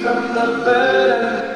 from the bed.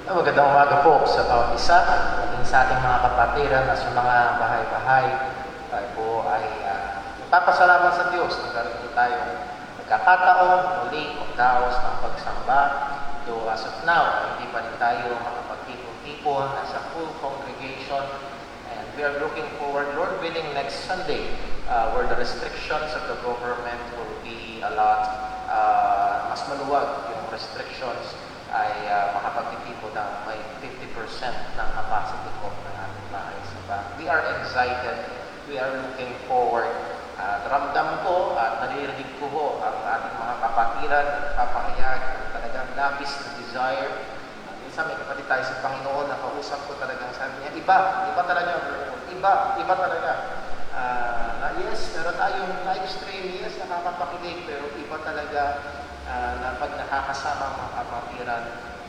Magandang umaga po sa bawat isa, maging sa ating mga kapatiran na sa mga bahay-bahay. Tayo po ay nagpapasalamat sa Diyos. Nagkaroon po tayo nagkakataon, muli, magdaos ng pagsamba. Though as of now, hindi pa rin tayo makapagtipon-tipon as a full congregation. And we are looking forward, Lord willing, next Sunday, where the restrictions of the government will be a lot mas maluwag yung restrictions ay makapagtitipon ng may 50% ng capacity ko ng ating bahay sa bahay. We are excited. We are looking forward. Ramdam ko at naririnig ko ho ang ating mga kapatiran at papahayag ng talagang labis na desire. Minsan may kapatid tayo sa Panginoon na kausap ko talagang sabi niya, iba talaga, iba talaga. yes, meron tayong live stream, yes, nakakapakilig, pero iba talaga na pag nakakasama ang mga kapatiran.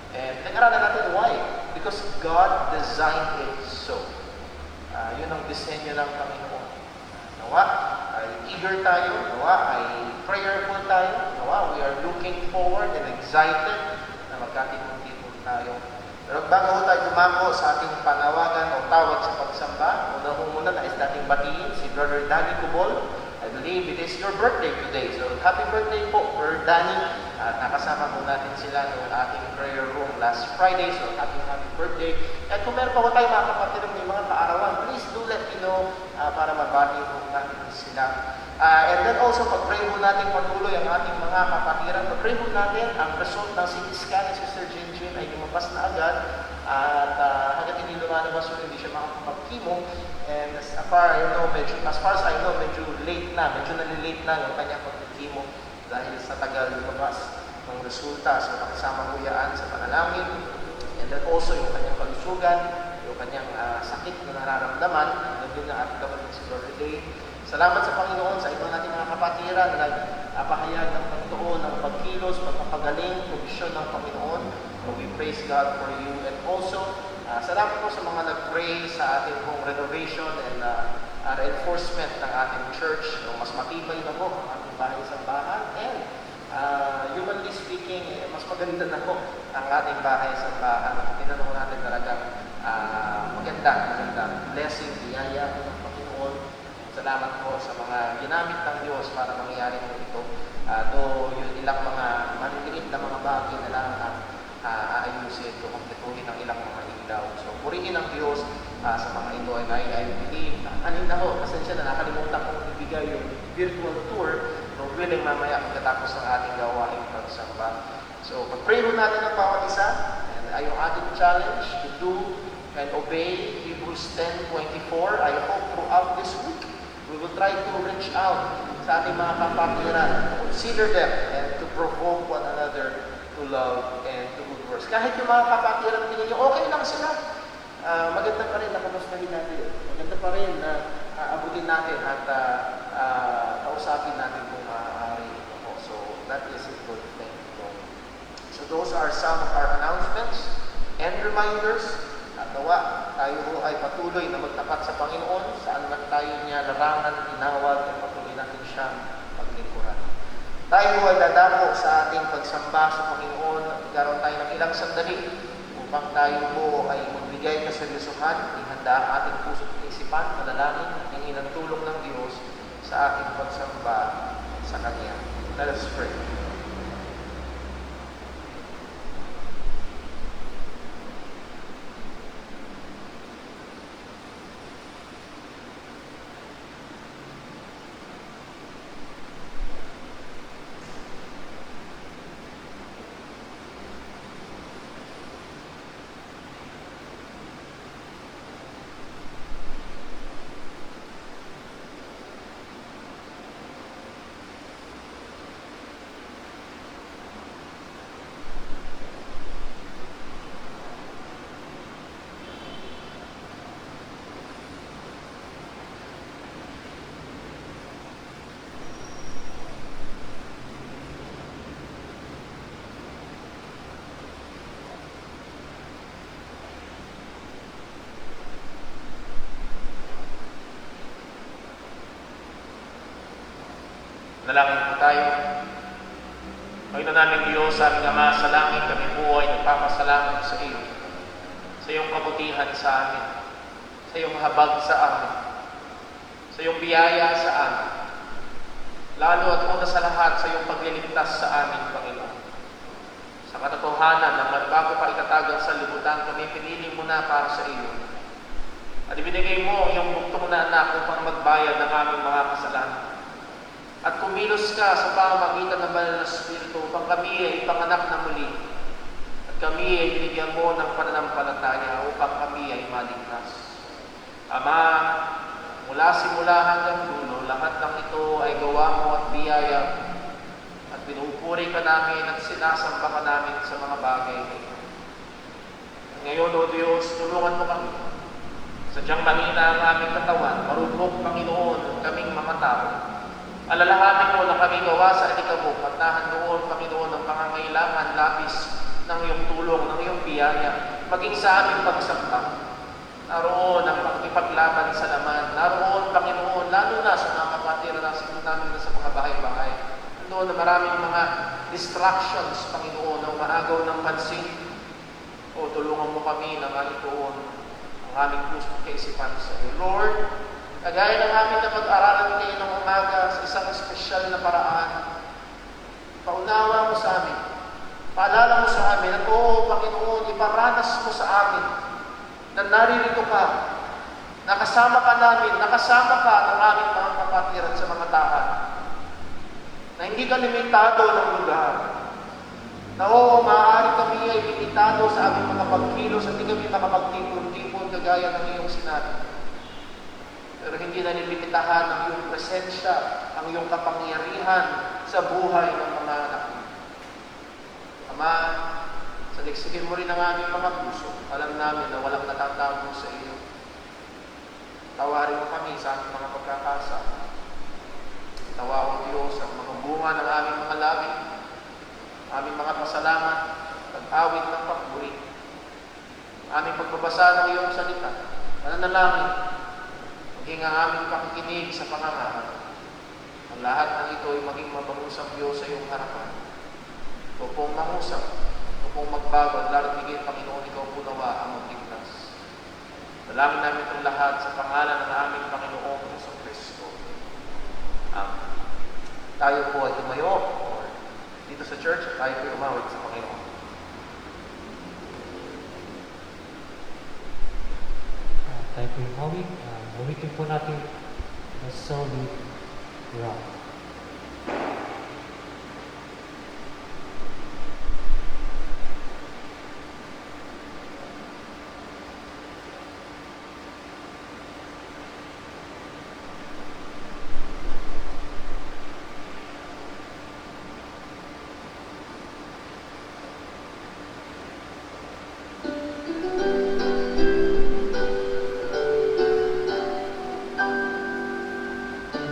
And pag-aralan natin why. Because God designed it so. Yun ang disenyo ng Panginoon. Nawa ay eager tayo, nawa ay prayerful tayo, nawa we are looking forward and excited na magkatipon-tipon tayo. Pero bago tayo dumako sa ating panawagan o tawag sa pagsamba, muna nais nating batiin si Brother Danny Cubol. I believe it is your birthday today. So happy birthday po, Brother Danny. Nakasama po natin sila noong ating prayer room last Friday. So happy birthday. At kung meron pa po tayo mga kapatid ng mga kaarawan, please do let me know para mabati po natin sila. And then also, pag-pray po natin patuloy ang ating mga kapatiran. Pag-pray po natin ang result ng CT scan ni Sister Jinjin ay lumabas na agad. At hanggat hindi lumalabas yun, hindi siya makakapag-chemo. And as far as I know, medyo late na, medyo nalilate na yung kanyang pag-chemo dahil sa tagal lumabas ng resulta. So, nakasama ko yan sa panalangin. And then also, yung kanyang kalusugan, yung kanyang sakit na nararamdaman, nandun na at kapatid si Brother Day. Salamat sa Panginoon sa ibang nating mga kapatiran na nagpapahayag ng Panginoon ng pagkilos, pagpapagaling, provision ng Panginoon. So we praise God for you. And also, salamat po sa mga nag-pray sa ating home renovation and reinforcement ng ating church. So, mas matibay na po ang ating bahay-sambahan. And humanly speaking, mas maganda na po ang ating bahay-sambahan. Tinanong natin talagang maganda. Blessing, biyaya ng Panginoon. Salamat po sa mga ginamit ng Diyos para mangyari mo ito. Though yung ilang mga maliliit na mga bagay na lang aayusin o kumpletuhin ng ilang mga ilaw. So, purihin ang Diyos sa mga ito. And I believe, kanina ho, pasensya na, nakalimutan kong ibigay yung virtual tour. No, willing mamaya pagkatapos ng ating gawain pagsamba. So, pag-pray mo natin ang bawat isa. And ay yung ating challenge to do and obey Hebrews 10:24. I hope throughout this week, we will try to reach out sa ating mga kapatiran, consider them, and to provoke one another to love and to good works. Kahit yung mga kapatiran tingin nyo, okay lang sila. Maganda pa rin na kamustahin natin. Maganda pa rin na abutin natin at kausapin natin kung maaari ito po. So, that is a good thing. So, those are some of our announcements and reminders. At nawa, tayo ay patuloy na magtapat sa Panginoon, saan man tayo niya larangan, tinawag, at patuloy natin siyang paglingkuran. Tayo ay dadako sa ating pagsamba sa Panginoon, at magkaroon tayo ng ilang sandali upang tayo po ay magbigay ka sa Diyusuhan, ihanda ang ating puso at isipan, manalangin, at hingin ang tulong ng Diyos sa ating pagsamba sa Kanya. Let us pray. Nalangin po tayo. Panginoon namin Diyos, sa aming Ama sa langit, kami po ay nagpapasalamat sa iyo. Sa iyong kabutihan sa amin. Sa iyong habag sa amin. Sa iyong biyaya sa amin. Lalo at una sa lahat, sa iyong pagliligtas sa amin, Panginoon. Sa katotohanan na bago pa itatagal sa libutan, kami pinili mo na para sa iyo. At ibinigay mo ang iyong buktong na anak upang magbayad ng aming mga kasalanan. At kumilos ka sa pamamagitan ng Banal na Espiritu upang kami ay ipanganak na muli. At kami ay binigyan mo ng pananampalataya upang kami ay maligtas. Ama, mula simula hanggang dulo, lahat ng ito ay gawa mo at biyaya. At pinupuri ka namin at sinasamba ka namin sa mga bagay nito. Ngayon, O Diyos, tulungan mo kami. Sadyang mahina ang aming katawan, marupok, Panginoon, kaming mga tao. Alalahanin mo na kami gawa sa alikabok at nahandoon, Panginoon, ang pangangailangan, labis ng iyong tulong, ng iyong biyaya, maging sa aming pagsamba. Naroon ang pakipaglaban sa laman. Naroon, Panginoon, lalo na sa mga kapatira na namin na sa mga bahay-bahay. Noon na maraming mga distractions, Panginoon, na umaagaw ng pansin. O tulungan mo kami na malituon ang aming puso at kaisipan sa iyo. Lord, kagaya ng amin na pag-aralan kayo ng umaga sa isang espesyal na paraan, paunawa mo sa amin, paalala mo sa amin at oo, Panginoon, iparanas mo sa amin na naririto ka, nakasama ka namin, nakasama ka ng aming mga kapatiran sa mga tahanan, na hindi ka limitado ng lugar, na oo, maaari kami ay limitado sa aming mga pagkilos at hindi kami makapagtipon-tipon kagaya ng iyong sinabi. Pero hindi na nilimitahan ang iyong presensya, ang iyong kapangyarihan sa buhay ng mga anak mo. Ama, saligsigin mo rin ang aming mga puso. Alam namin na walang natatago sa iyo. Tawarin mo kami sa aming mga pagkakasama. Tawa o Diyos ang mga bunga ng aming mga labi, aming mga pasalamat, pag-awit ng papuri, aming pagbabasa ng iyong salita, nananalangin, maging ang aming pakikinig sa pangangaral. Ang lahat ng ito ay maging mapangusap Diyos sa iyong harapan. Ikaw pong mangusap, ikaw pong magbago, at lalo bigay, Panginoon, ikaw po nawa ang magligtas. Dalangin namin itong lahat sa pangalan ng aming Panginoong Jesucristo. Amen. Tayo po ay tumayo, or dito sa church, tayo po ay umawit sa Panginoon. Tayo po yung awit. Awitin po natin the solid rock.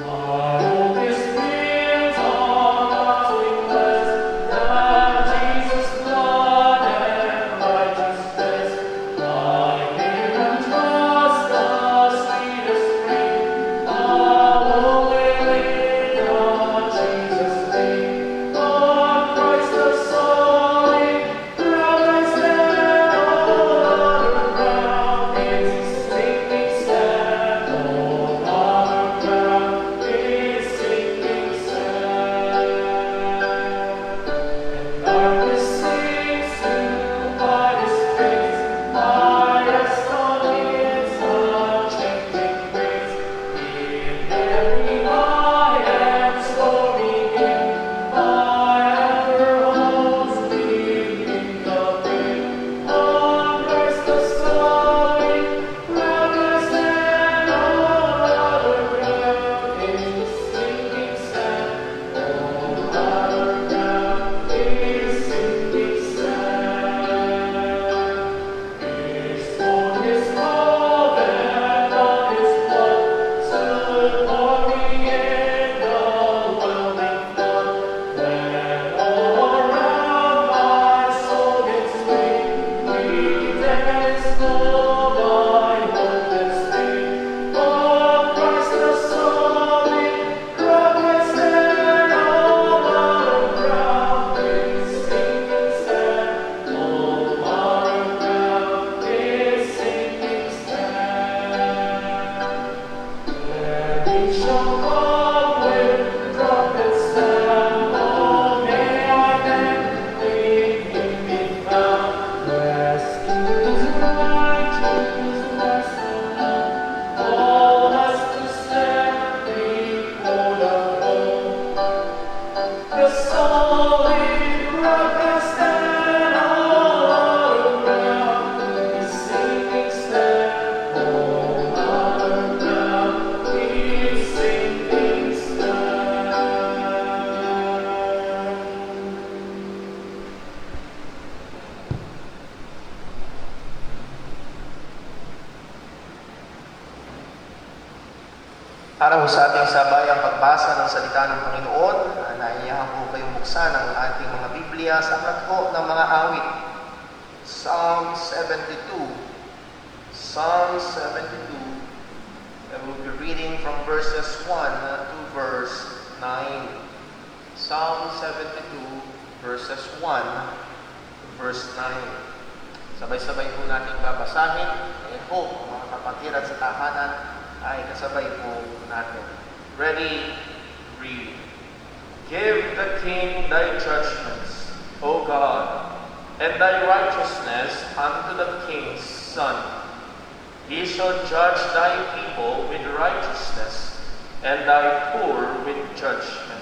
Maroon is Para ho sa ating sabayang pagbasa ng salita ng Panginoon, naiyahan po kayong buksan ang ating mga Biblia sa aklat po ng mga awit. Psalm 72. Psalm 72. I will be reading from verses 1 to verse 9. Psalm 72, verses 1 to verse 9. Sabay-sabay po natin babasahin. I hope mga kapatiran sa tahanan ay kasabay po natin. Ready? Read. Give the king thy judgments, O God, and thy righteousness unto the king's son. He shall judge thy people with righteousness, and thy poor with judgment.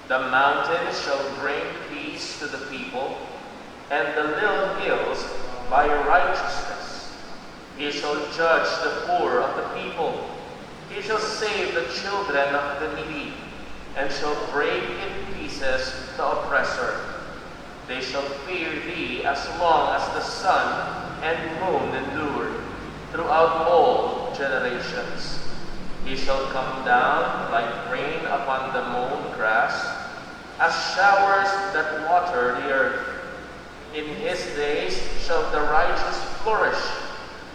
The mountains shall bring peace to the people, and the little hills by righteousness. He shall judge the poor of the people. He shall save the children of the needy, and shall break in pieces the oppressor. They shall fear thee as long as the sun and moon endure, throughout all generations. He shall come down like rain upon the mown grass, as showers that water the earth. In his days shall the righteous flourish,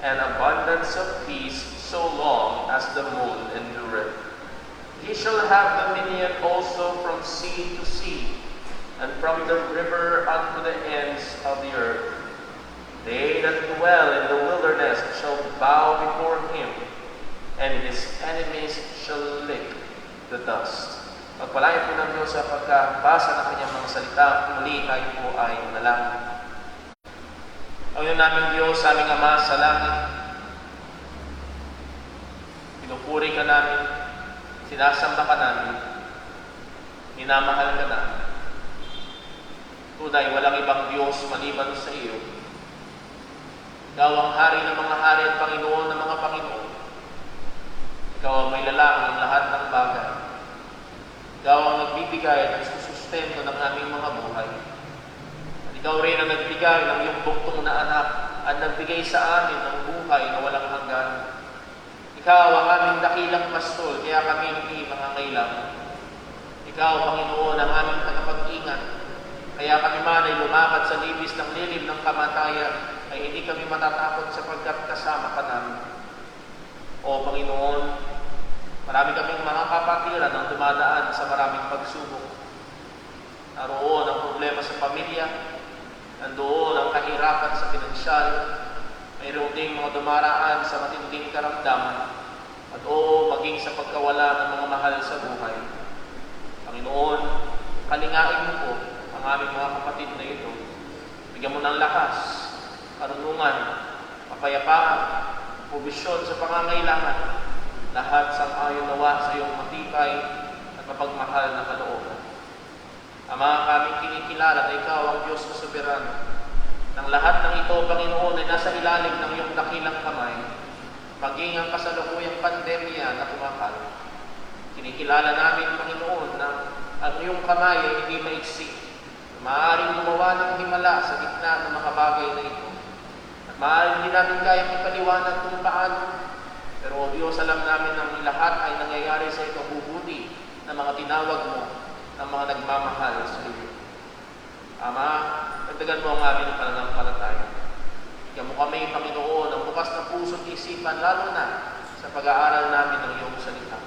and abundance of peace so long as the moon endureth. He shall have dominion also from sea to sea, and from the river unto the ends of the earth. They that dwell in the wilderness shall bow before him, and his enemies shall lick the dust. Pagpalain po ng Diyos sa pagkabasa ng kanyang mga salita, muli tayo po ay manalangin. Panginoon namin Diyos, aming Ama sa langit, pinupuri ka namin, sinasamba ka namin, minamahal ka namin. Tunay, walang ibang Diyos maliban sa iyo. Ikaw ang hari ng mga hari at Panginoon ng mga Panginoon. Ikaw ang may lalang ng lahat ng bagay. Ikaw ang nagbibigay at nagsusustento ng aming mga buhay. At ikaw rin ang nagbigay ng iyong buktong na anak at nagbigay sa amin ng buhay na walang hanggan. Ikaw ang aming dakilang pastol, kaya kami hindi mangangailangan. Ikaw, Panginoon, ang aming tagapag-ingat. Kaya kami man ay lumakad sa libis ng lilim ng kamatayan, ay hindi kami matatakot sapagkat kasama ka namin. O Panginoon, marami kaming mga kapatiran ang dumadaan sa maraming pagsubok. Naroon ang problema sa pamilya, nandoon ang kahirapan sa pinansyal, mayroon ding mga dumaraan sa matinding karamdaman, at maging sa pagkawala ng mga mahal sa buhay. Panginoon, kalingain mo po ang aming mga kapatid na ito. Bigyan mo ng lakas, karunungan, kapayapaan, provisyon sa pangangailangan, lahat sang ayon nawa sa iyong matibay at mapagmahal na kalooban. Ama, kaming kinikilala na ikaw ang Diyos na soberano. Nang lahat ng ito, Panginoon, ay nasa ilalim ng iyong dakilang kamay, maging ang kasalukuyang pandemya na kumakalat. Kinikilala namin, Panginoon, na ang iyong kamay ay hindi maiksi. Maaaring gumawa ng himala sa gitna ng mga bagay na ito. At maaaring hindi namin kayang ipaliwanag kung paano. Pero, O Diyos, alam namin ang lahat ay nangyayari sa ikabubuti ng mga tinawag mo, ng mga nagmamahal sa iyo. Ama, dagdagan mo ang aming pananampalataya. Bigyan mo kami, Panginoon, ang bukas na puso at isipan, lalo na sa pag-aaral namin ng iyong salita.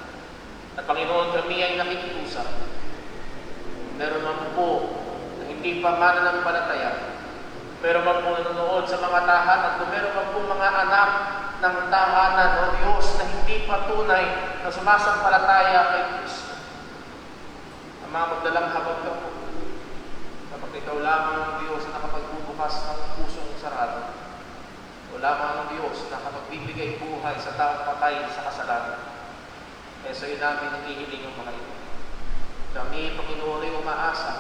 At Panginoon, kami ay nakikiusap. Meron man po na hindi pa mananampalataya, pero man po nanonood sa mga tahanan, kung meron man po mga anak ng tahanan o Diyos na hindi patunay na sumasampalataya kay Kristo. Ama, magdalang habag ka po. Kapag ikaw lamang ang Diyos na nakapagbubukas ng pusong sarado, o lamang ang Diyos na nakapagbibigay buhay sa taong patay sa kasalanan. Kaya sa iyo namin nangihiling ang mga ito. Kami, Panginoon, ay umaasa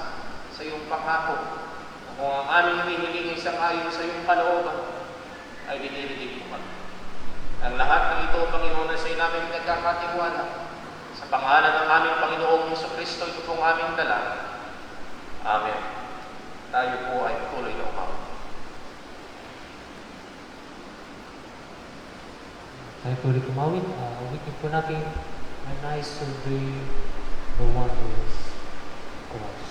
sa iyong pangako na kung ang aming hinihiling ay sangayon sa iyong kalooban, ay dinirinig mo kami. Ang lahat ng ito, Panginoon, ay sa iyo namin nagkakatiwala. Sa pangalan ng aming Panginoong Jesucristo, ito pong aming dala. Amen. Tayo po ay tuloy na umawa. Tayo po ulit umawit. Ulitin po natin and I survey the wondrous cross.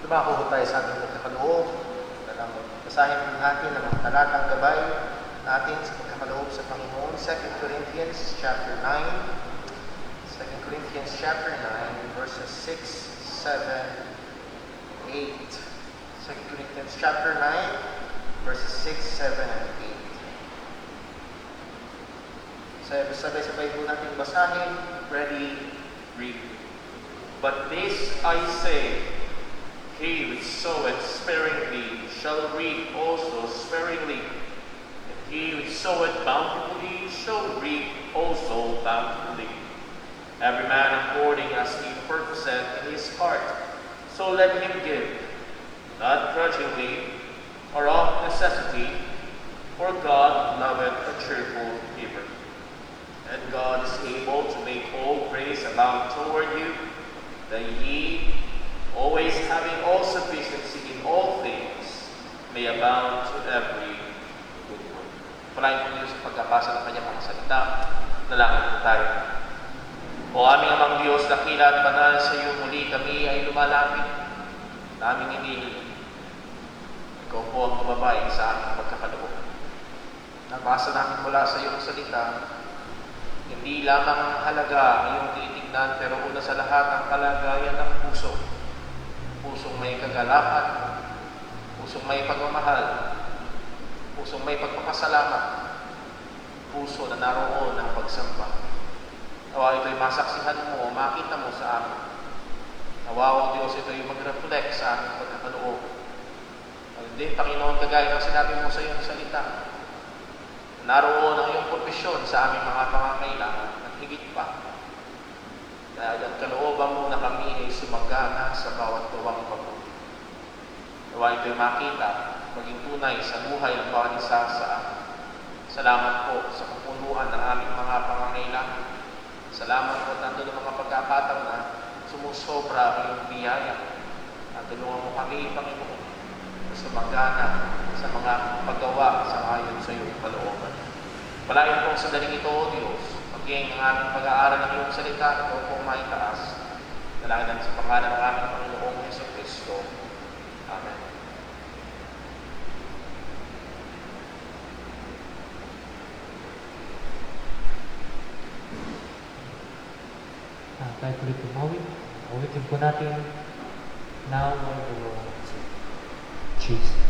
Dumako tayo sa ating pagkakaloob. Basahin natin ang mga talatang gabay natin sa pagkakaloob sa Panginoon. 2 Corinthians chapter 9. 2 Corinthians chapter 9, verses 6, 7, 8. 2 Corinthians chapter 9, verses 6, 7, and 8. Sabay-sabay po natin basahin. Ready, read. But this I say, he which soweth sparingly shall reap also sparingly, and he which soweth bountifully shall reap also bountifully. Every man according as he purposeth in his heart, so let him give, not grudgingly or of necessity, for God loveth a cheerful giver. And God is able to make all grace abound toward you, that ye, always having all sufficiency in all things, may abound to every good work. Palain po niyo sa pagkabasa ng kanyang mga salita. Dalangin po tayo. O aming amang Diyos, dakila at banal, sa iyo muli kami ay lumalapit. Naming inihiling. Ikaw po ang lumabay sa aming pagkakaloob. Nabasa namin mula sa iyong salita, hindi lamang ang halaga ang iyong titignan, pero una sa lahat ang kalagayan ng puso. Pusong may kagalakan, pusong may pagmamahal, pusong may pagpapasalamat, puso na naroon ng pagsamba. Nawa ito'y masaksihan mo, makita mo sa amin. Nawa o Diyos, ito'y mag-reflect sa aming pagkakaloob. Hindi, Panginoon, kagaya ng sinabi mo sa iyong salita, naroon ang iyong provisyon sa aming mga pangangailangan at higit pa. Dahil ang kalooban mo na kami ay sumagana sa bawat gawang mabuti. Nawa ito'y makita, maging tunay sa buhay ng bawat isa sa amin. Salamat po sa kapunuan ng aming mga pangangailangan. Salamat po at nandun ang mga pagkakataon na sumusobra ang iyong biyaya. At tulungan mo kami, Panginoon, na sumagana sa mga paggawa sa ayon sa iyong kalooban. Palayan po sa daling ito, O Diyos, maging ang aming pag-aaral ng iyong salita, ito pong maitaas. Dalangin sa pangalan ng aming Panginoong Jesucristo. Amen. Tayo tuloy tumawid. Awitin po natin, Now I belong to Jesus.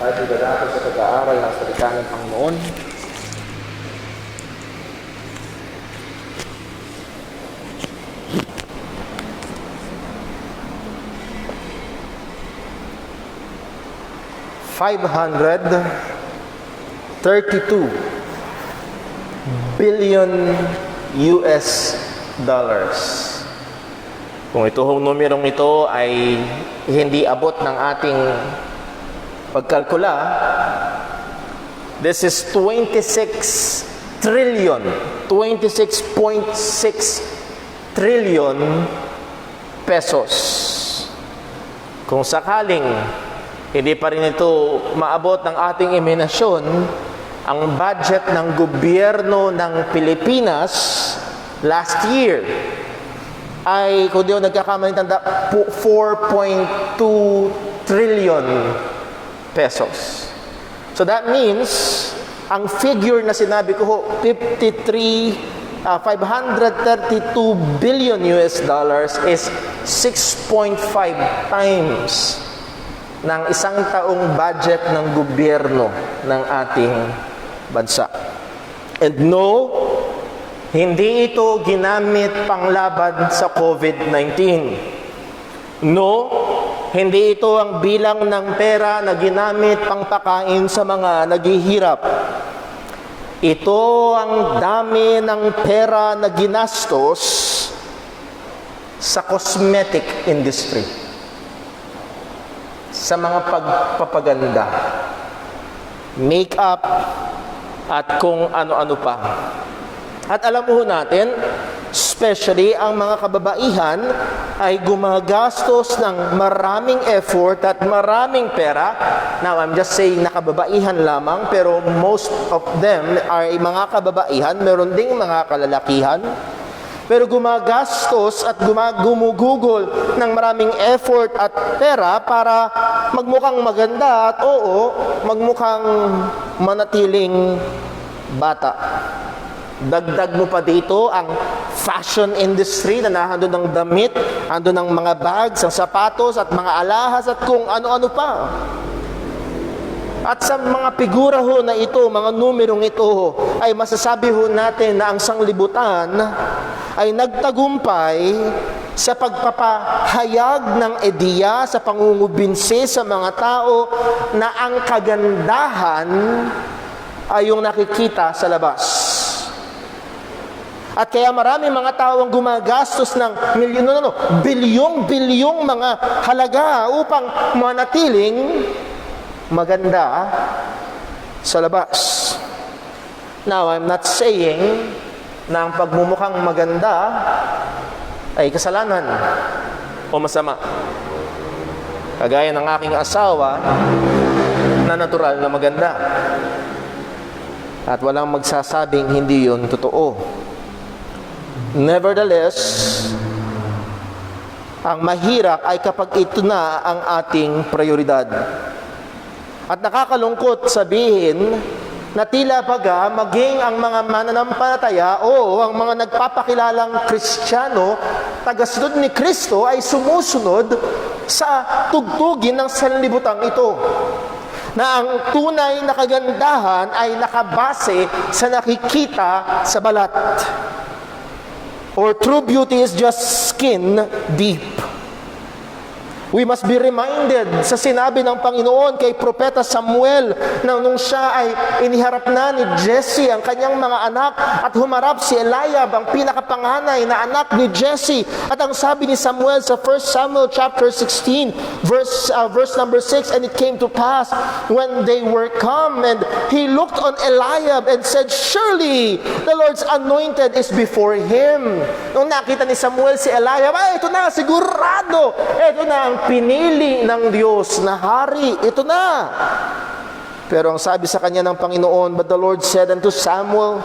At ibadako sa pag-aaral ng salita ng Panginoon. $532 billion US dollars. Kung ito hong numerong ito ay hindi abot ng ating pagkalkula, this is 26 trillion, 26.6 trillion pesos. Kung sakaling hindi pa rin ito maabot ng ating imahinasyon, ang budget ng gobyerno ng Pilipinas last year ay, kung di ako nagkakamali tanda, 4.2 trillion pesos. So that means, ang figure na sinabi ko ho, 532 billion US dollars is 6.5 times ng isang taong budget ng gobyerno ng ating bansa. And no, hindi ito ginamit panglaban sa COVID-19. No, hindi ito ang bilang ng pera na ginamit pangpakain sa mga naghihirap. Ito ang dami ng pera na ginastos sa cosmetic industry, sa mga pagpapaganda, make-up, at kung ano-ano pa. At alam mo natin, especially ang mga kababaihan ay gumagastos ng maraming effort at maraming pera. Now, I'm just saying na kababaihan lamang, pero most of them ay mga kababaihan, meron ding mga kalalakihan. Pero gumagastos at gumugugol ng maraming effort at pera para magmukhang maganda at magmukhang manatiling bata. Dagdag mo pa dito ang fashion industry na nahando ng damit, hando ng mga bags, ang sapatos at mga alahas at kung ano-ano pa. At sa mga figura ho na ito, mga numerong ito, ay masasabi ho natin na ang sanglibutan ay nagtagumpay sa pagpapahayag ng ideya, sa pangungubinsi sa mga tao na ang kagandahan ay yung nakikita sa labas. At kaya marami mga tao ang gumagastos ng bilyong-bilyong mga halaga upang manatiling maganda sa labas. Now, I'm not saying na ang pagmumukhang maganda ay kasalanan o masama. Kagaya ng aking asawa na natural na maganda. At walang magsasabing hindi yun totoo. Nevertheless, ang mahirap ay kapag ito na ang ating prioridad. At nakakalungkot sabihin na tila baga maging ang mga mananampalataya o ang mga nagpapakilalang Kristiyano, tagasunod ni Kristo ay sumusunod sa tugtugin ng sanlibutang ito. Na ang tunay na kagandahan ay nakabase sa nakikita sa balat. Or true beauty is just skin deep. We must be reminded sa sinabi ng Panginoon kay Propeta Samuel na nung siya ay iniharap na ni Jesse ang kanyang mga anak at humarap si Eliab, ang pinakapanganay na anak ni Jesse. At ang sabi ni Samuel sa 1 Samuel chapter 16, verse number 6, and it came to pass when they were come and he looked on Eliab and said, surely the Lord's anointed is before him. Nung nakita ni Samuel si Eliab, ay ito na, sigurado, ito na ang pinili ng Diyos na hari, ito na. Pero ang sabi sa kanya ng Panginoon, but the Lord said unto Samuel,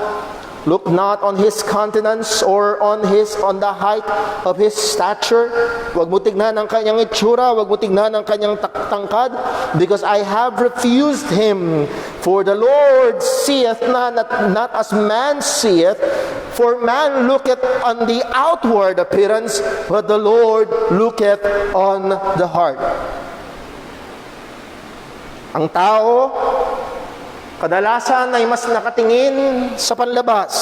look not on his countenance or on the height of his stature. Huwag mo tignan ang kanyang itsura, huwag mo tignan ang kanyang tangkad, because I have refused him. For the Lord seeth not as man seeth, for man looketh on the outward appearance, but the Lord looketh on the heart. Ang tao, kadalasan ay mas nakatingin sa panlabas.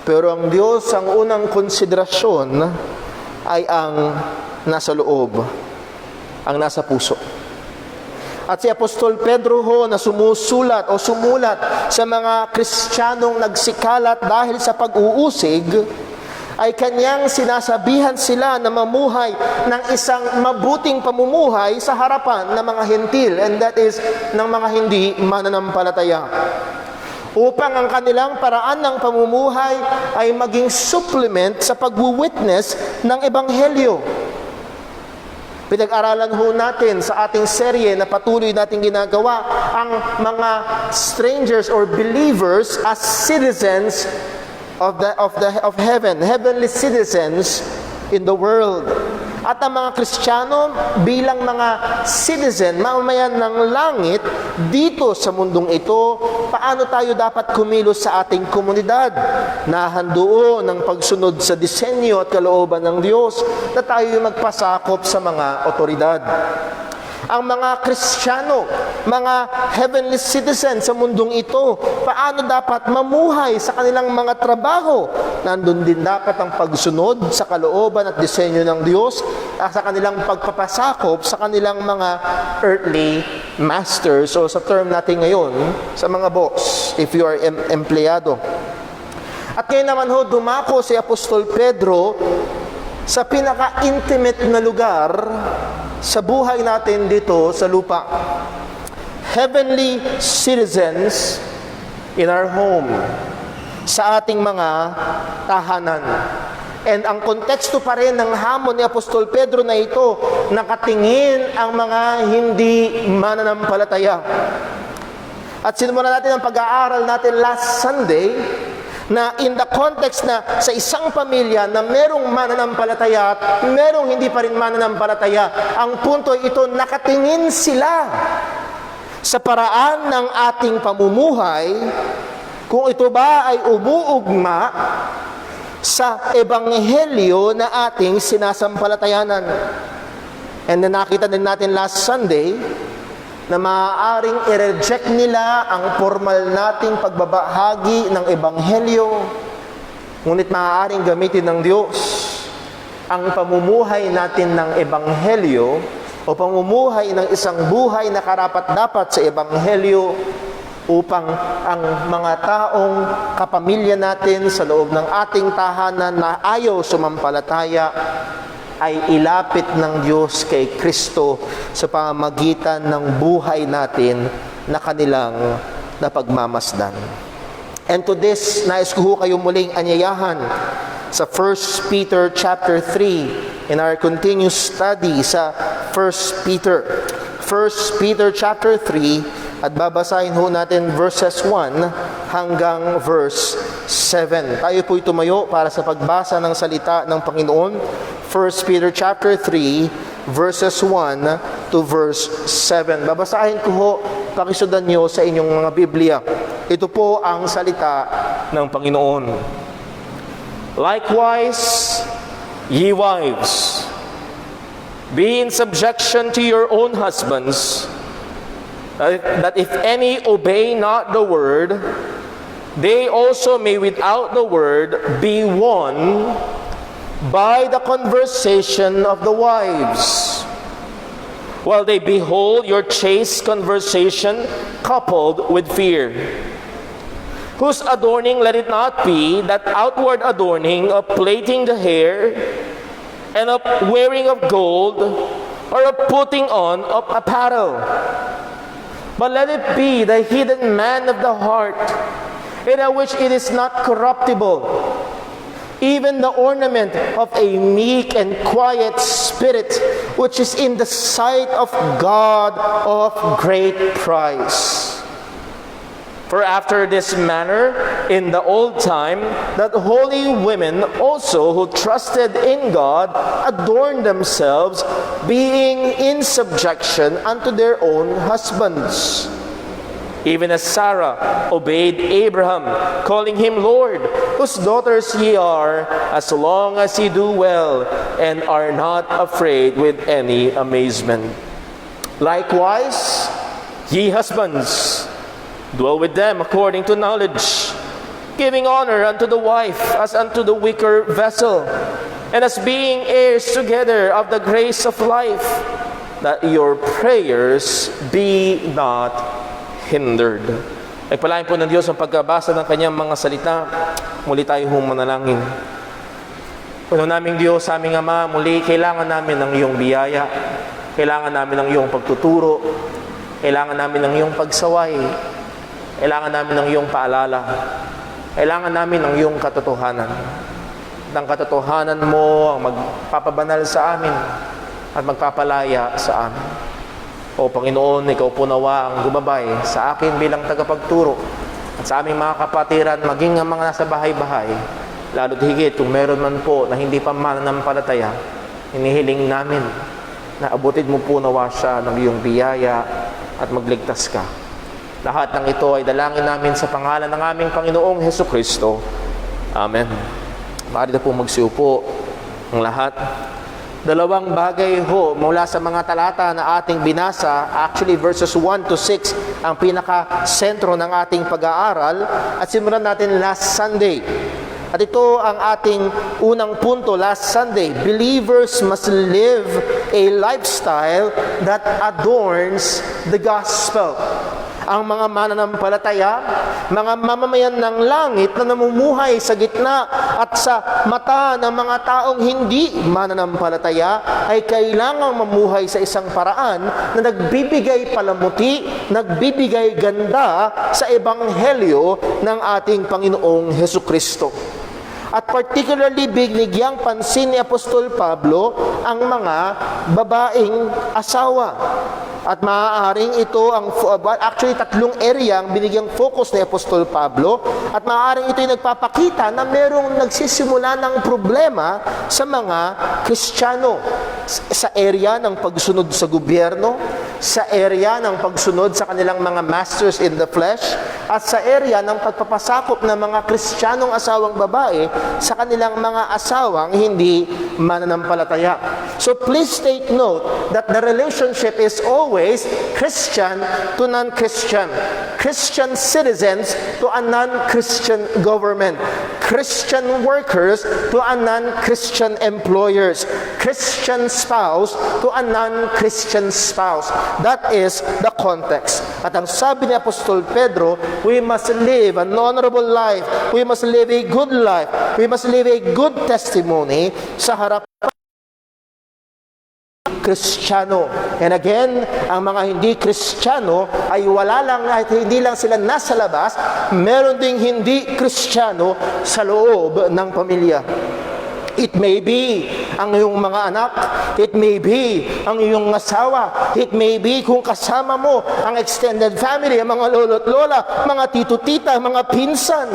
Pero ang Diyos, ang unang konsiderasyon ay ang nasa loob, ang nasa puso. At si Apostol Pedro ho na sumulat sa mga Kristiyanong nagsikalat dahil sa pag-uusig, ay kanyang sinasabihan sila na mamuhay ng isang mabuting pamumuhay sa harapan ng mga hentil, and that is ng mga hindi mananampalataya, upang ang kanilang paraan ng pamumuhay ay maging supplement sa pagwu-witness ng Ebanghelyo. Pinag-aralan ho natin sa ating serye na patuloy nating ginagawa ang mga strangers or believers as citizens of heaven, heavenly citizens in the world. At ang mga Kristiyano bilang mga citizen, mamamayan ng langit dito sa mundong ito, paano tayo dapat kumilos sa ating komunidad? Nahandoon ng pagsunod sa disenyo at kalooban ng Diyos na tayo magpasakop sa mga otoridad. Ang mga Kristiyano, mga heavenly citizens sa mundong ito, paano dapat mamuhay sa kanilang mga trabaho? Nandun din dapat ang pagsunod sa kalooban at disenyo ng Diyos at sa kanilang pagpapasakop sa kanilang mga earthly masters, o sa term natin ngayon, sa mga boss, if you are empleyado. At ngayon naman ho, dumako si Apostol Pedro sa pinaka-intimate na lugar sa buhay natin dito sa lupa. Heavenly citizens in our home, sa ating mga tahanan. And ang konteksto pa rin ng hamon ni Apostol Pedro na ito, nakatingin ang mga hindi mananampalataya. At sinimulan natin ang pag-aaral natin last Sunday, na in the context na sa isang pamilya na merong mananampalataya at merong hindi pa rin mananampalataya, ang punto ito, nakatingin sila sa paraan ng ating pamumuhay, kung ito ba ay umuugma sa ebanghelyo na ating sinasampalatayanan. And then nakita din natin last Sunday na maaaring i-reject nila ang formal nating pagbabahagi ng ebanghelyo, ngunit maaaring gamitin ng Diyos ang pamumuhay natin ng ebanghelyo o pamumuhay ng isang buhay na karapat-dapat sa ebanghelyo upang ang mga taong kapamilya natin sa loob ng ating tahanan na ayaw sumampalataya ay ilapit ng Diyos kay Kristo sa pamamagitan ng buhay natin na kanilang napagmamasdan. And to this, nais ko ho kayo muling anyayahan sa 1 Peter chapter 3 in our continuous study sa 1 Peter. 1 Peter chapter 3, at babasahin ho natin verses 1 hanggang verse 7. Tayo po'y tumayo para sa pagbasa ng salita ng Panginoon. 1 Peter chapter 3, verses 1 to verse 7. Babasahin ko ho, pakisundan nyo sa inyong mga Biblia. Ito po ang salita ng Panginoon. Likewise, ye wives, be in subjection to your own husbands, that if any obey not the word, they also may without the word be won by the conversation of the wives, while they behold your chaste conversation coupled with fear, whose adorning let it not be that outward adorning of plaiting the hair, and of wearing of gold, or of putting on of apparel, but let it be the hidden man of the heart, in which it is not corruptible, even the ornament of a meek and quiet spirit, which is in the sight of God of great price. For after this manner, in the old time, that holy women also who trusted in God adorned themselves, being in subjection unto their own husbands. Even as Sarah obeyed Abraham, calling him Lord, whose daughters ye are, as long as ye do well, and are not afraid with any amazement. Likewise, ye husbands, dwell with them according to knowledge, giving honor unto the wife as unto the weaker vessel, and as being heirs together of the grace of life, that your prayers be not hindered. Pagpalain po ng Diyos ang pagkabasa ng kanyang mga salita. Muli tayo manalangin. Puno naming Diyos, aming Ama, muli kailangan namin ng iyong biyaya. Kailangan namin ng iyong pagtuturo. Kailangan namin ng iyong pagsaway. Kailangan namin ng iyong paalala. Kailangan namin ng iyong katotohanan. At ang katotohanan mo ang magpapabanal sa amin at magpapalaya sa amin. O Panginoon, ikaw po nawa ang gumabay sa akin bilang tagapagturo at sa aming mga kapatiran, maging ang mga nasa bahay-bahay. Lalo't higit kung meron man po na hindi pa mananampalataya, hinihiling namin na abutin mo po nawa siya ng iyong biyaya at magligtas ka. Lahat ng ito ay dalangin namin sa pangalan ng aming Panginoong Hesukristo. Amen. Maaari na po magsiupo ang lahat. Dalawang bagay ho mula sa mga talata na ating binasa, actually verses 1 to 6 ang pinaka-sentro ng ating pag-aaral at simulan natin last Sunday. At ito ang ating unang punto last Sunday. Believers must live a lifestyle that adorns the gospel. Ang mga mananampalataya, mga mamamayan ng langit na namumuhay sa gitna at sa mata ng mga taong hindi mananampalataya ay kailangang mamuhay sa isang paraan na nagbibigay palamuti, nagbibigay ganda sa ebanghelyo ng ating Panginoong Hesukristo. At particularly binigyang pansin ni Apostol Pablo ang mga babaeng asawa. At maaaring ito ang, actually tatlong area ang binigyang focus ni Apostol Pablo. At maaaring ito yung nagpapakita na merong nagsisimula ng problema sa mga Kristiyano. Sa area ng pagsunod sa gobyerno, sa area ng pagsunod sa kanilang mga masters in the flesh, at sa area ng pagpapasakop ng mga Kristiyanong asawang babae sa kanilang mga asawang hindi mananampalataya. So please take note that the relationship is always Christian to non-Christian, Christian citizens to a non-Christian government, Christian workers to a non-Christian employers, Christian spouse to a non-Christian spouse. That is the context. At ang sabi ni Apostol Pedro, we must live an honorable life. We must live a good life. We must live a good testimony sa harap Kristiyano. And again, ang mga hindi Kristiyano ay wala lang, at hindi lang sila nasa labas, meron ding hindi Kristiyano sa loob ng pamilya. It may be ang iyong mga anak, it may be ang iyong asawa, it may be kung kasama mo ang extended family, ang mga lolo't lola, mga tito-tita, mga pinsan.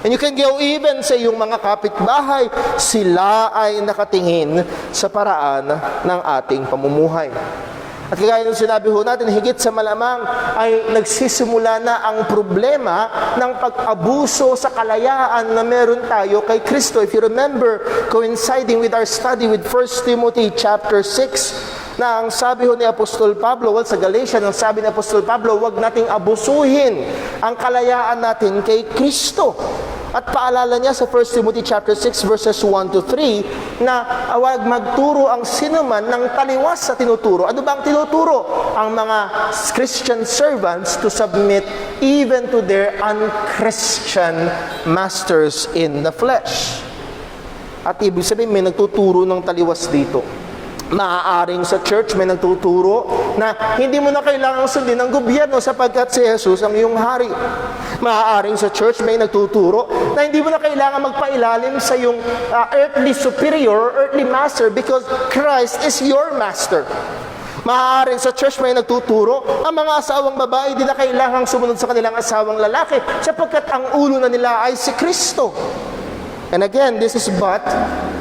And you can go even sa iyong mga kapitbahay, sila ay nakatingin sa paraan ng ating pamumuhay. At kagaya ng sinabi ho natin, higit sa malamang ay nagsisimula na ang problema ng pag-abuso sa kalayaan na meron tayo kay Kristo. If you remember, coinciding with our study with 1 Timothy chapter 6, na ang sabi ho ni Apostol Pablo, sa Galatians, ang sabi ni Apostol Pablo, huwag nating abusuhin ang kalayaan natin kay Kristo. At paalala niya sa 1 Timothy chapter 6 verses 1 to 3 na huwag magturo ang sinuman ng taliwas sa tinuturo. Ano ba ang tinuturo? Ang mga Christian servants to submit even to their unchristian masters in the flesh. At ibig sabihin, may nagtuturo ng taliwas dito. Maaaring sa church may nagtuturo na hindi mo na kailangang sundin ng gobyerno sapagkat si Jesus ang iyong hari. Maaaring sa church may nagtuturo na hindi mo na kailangan magpailalim sa iyong earthly superior or earthly master because Christ is your master. Maaaring sa church may nagtuturo, ang mga asawang babae di na kailangang sumunod sa kanilang asawang lalaki sapagkat ang ulo na nila ay si Kristo. And again, this is but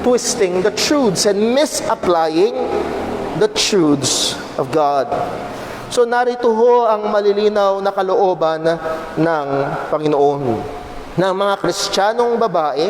twisting the truths and misapplying the truths of God. So narito ho ang malilinaw na kalooban ng Panginoon ng mga Kristiyanong babae,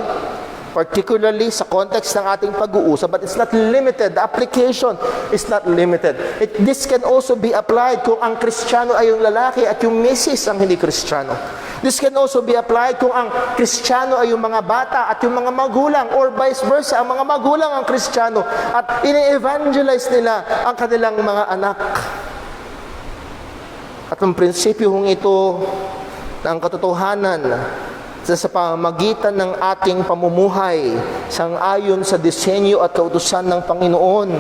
particularly sa context ng ating pag-uusap, but it's not limited. The application is not limited. This can also be applied kung ang Kristiyano ay yung lalaki at yung misis ang hindi Kristiyano. This can also be applied kung ang Kristiyano ay yung mga bata at yung mga magulang, or vice versa, ang mga magulang ang Kristiyano at ini-evangelize nila ang kanilang mga anak. At ang prinsipyo hong ito na ang katotohanan sa pamamagitan ng ating pamumuhay sang-ayon sa disenyo at kautusan ng Panginoon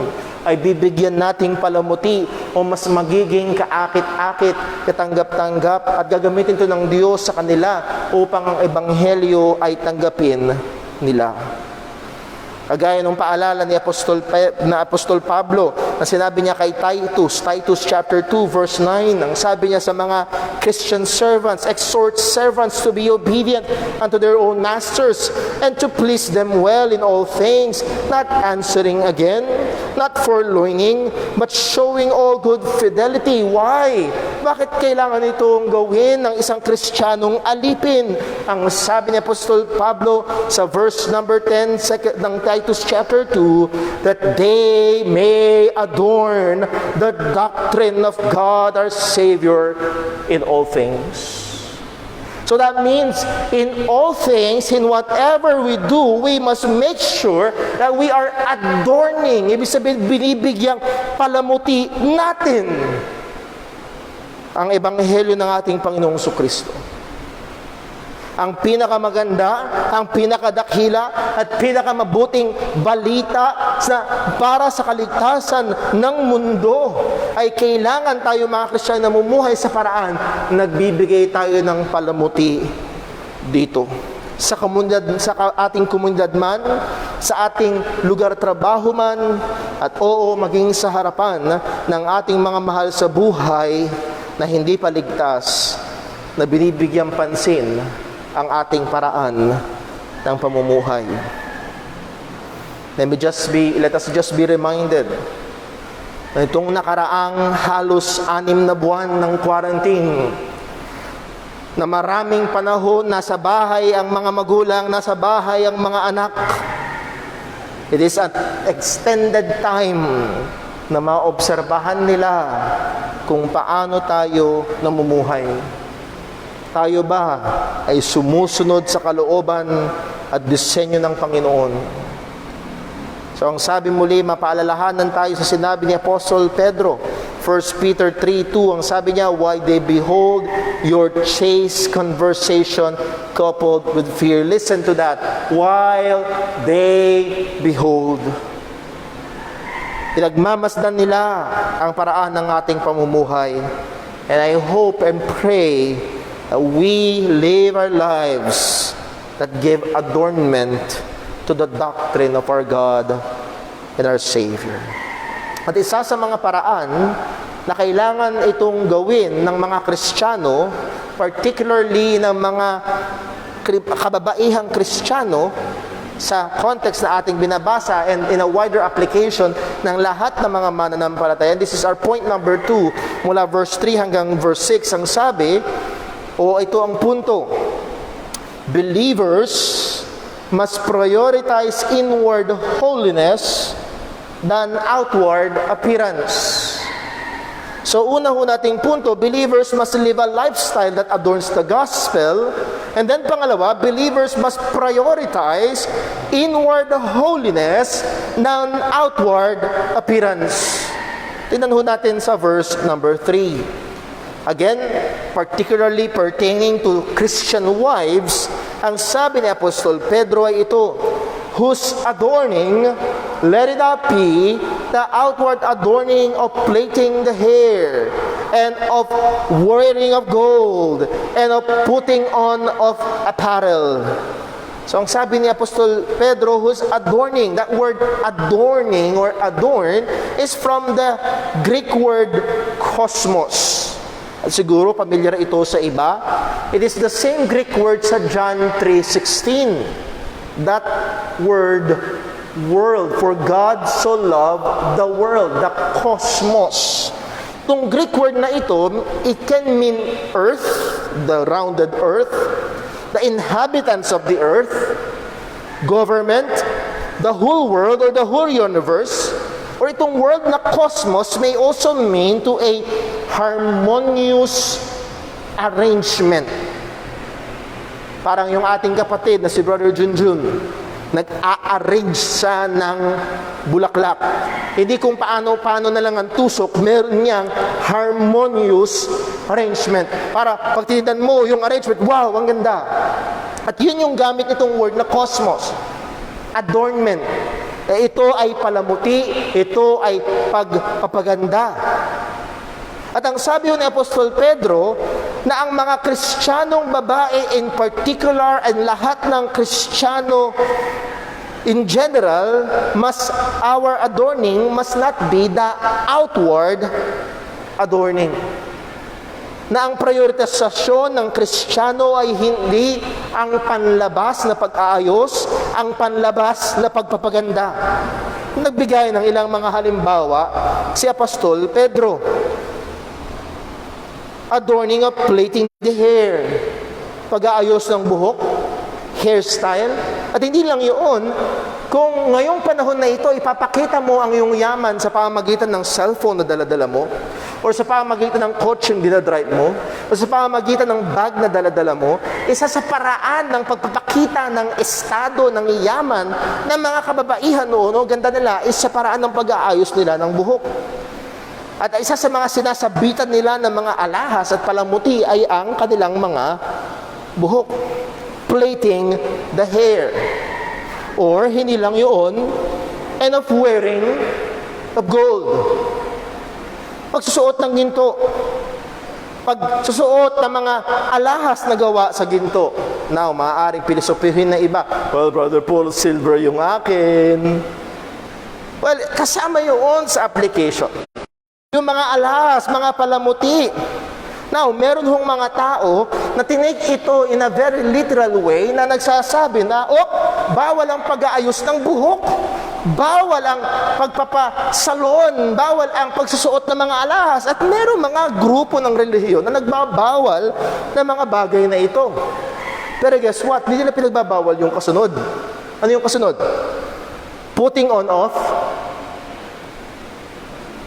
ay bibigyan nating palamuti o mas magiging kaakit-akit, katanggap-tanggap at gagamitin ito ng Diyos sa kanila upang ang Ebanghelyo ay tanggapin nila. Kagaya ng paalala ni Apostol Pablo na sinabi niya kay Titus chapter 2 verse 9, ang sabi niya sa mga Christian servants, exhort servants to be obedient unto their own masters and to please them well in all things, not answering again, not forlorning, but showing all good fidelity. Why? Bakit kailangan itong gawin ng isang Kristiyanong alipin? Ang sabi ni Apostol Pablo sa verse number 10 ng Titus chapter 2, that they may adorn the doctrine of God our Savior in all things. So that means in all things, in whatever we do, we must make sure that we are adorning. Ibig sabihin, binibigyang palamuti natin ang Ebanghelyo ng ating Panginoong Jesucristo. Ang pinakamaganda, ang pinakadakila at pinakamabuting balita para sa kaligtasan ng mundo ay kailangan tayo mga Kristiyano na namumuhay sa paraan nagbibigay tayo ng palamuti dito. Sa ating komunidad man, sa ating lugar trabaho man, at maging sa harapan ng ating mga mahal sa buhay na hindi paligtas, na binibigyan pansin ang ating paraan ng pamumuhay. Let us just be reminded na itong nakaraang halos 6 na buwan ng quarantine, na maraming panahon nasa bahay ang mga magulang, nasa bahay ang mga anak. It is an extended time na maobserbahan nila kung paano tayo namumuhay. Tayo ba ay sumusunod sa kalooban at disenyo ng Panginoon? So ang sabi muli, mapaalalahanan tayo sa sinabi ni Apostol Pedro, 1 Peter 3:2, ang sabi niya, why they behold your chaste conversation coupled with fear. Listen to that. While they behold. Pinagmamasdan nila ang paraan ng ating pamumuhay. And I hope and pray we live our lives that give adornment to the doctrine of our God and our Savior. At isa sa mga paraan na kailangan itong gawin ng mga Kristiyano, particularly ng mga kababaihang Kristiyano, sa context na ating binabasa and in a wider application ng lahat ng mga mananampalataya. This is our point number 2, mula verse 3 hanggang verse 6. Ang sabi, ito ang punto, believers must prioritize inward holiness than outward appearance. So una nating punto, believers must live a lifestyle that adorns the gospel. And then pangalawa, believers must prioritize inward holiness than outward appearance. Tingnan natin sa verse number 3. Again, particularly pertaining to Christian wives, ang sabi ni Apostol Pedro ay ito, whose adorning, let it not be the outward adorning of plaiting the hair, and of wearing of gold, and of putting on of apparel. So ang sabi ni Apostol Pedro, whose adorning, that word adorning or adorn is from the Greek word kosmos. At siguro pamilyar ito sa iba. It is the same Greek word sa John 3:16. That word, world, for God so loved the world, the cosmos. Itong Greek word na ito, it can mean earth, the rounded earth, the inhabitants of the earth, government, the whole world or the whole universe, or itong world na cosmos may also mean to a harmonious arrangement. Parang yung ating kapatid na si Brother Junjun, nag-a-arrange siya ng bulaklak. Hindi kung paano na lang ang tusok, meron niyang harmonious arrangement. Para pag tinitan mo yung arrangement, wow, ang ganda. At yun yung gamit nitong word na cosmos. Adornment. Ito ay palamuti, ito ay pagpapaganda. At ang sabi ni Apostol Pedro, na ang mga Kristiyanong babae in particular and lahat ng Kristiyano in general, our adorning must not be the outward adorning. Na ang prioritasyon ng Kristiyano ay hindi ang panlabas na pag-aayos, ang panlabas na pagpapaganda. Nagbigay ng ilang mga halimbawa si Apostol Pedro. Adorning of plaiting the hair, pag-aayos ng buhok, hairstyle. At hindi lang yun, kung ngayong panahon na ito, ipapakita mo ang iyong yaman sa pamamagitan ng cellphone na daladala mo, o sa pamamagitan ng coaching dinadrive mo, o sa pamamagitan ng bag na daladala mo, isa sa paraan ng pagpapakita ng estado ng yaman ng mga kababaihan noon, o ganda nila, is sa paraan ng pag-aayos nila ng buhok. At isa sa mga sinasabitan nila ng mga alahas at palamuti ay ang kanilang mga buhok. Plaiting the hair. Or, hindi lang yun, and of wearing of gold. Pagsusuot ng ginto. Pagsusuot ng mga alahas na gawa sa ginto. Now, maaaring pilosopihin na iba. Well, Brother Paul, silver yung akin. Well, kasama yun sa application. Yung mga alahas, mga palamuti. Now, meron hong mga tao na tinake ito in a very literal way na nagsasabi na, bawal ang pag-aayos ng buhok, bawal ang pagpapasalon, bawal ang pagsusuot ng mga alahas. At meron mga grupo ng relihiyon na nagbabawal ng mga bagay na ito. Pero guess what? Hindi nila pinagbabawal yung kasunod. Ano yung kasunod? Putting on off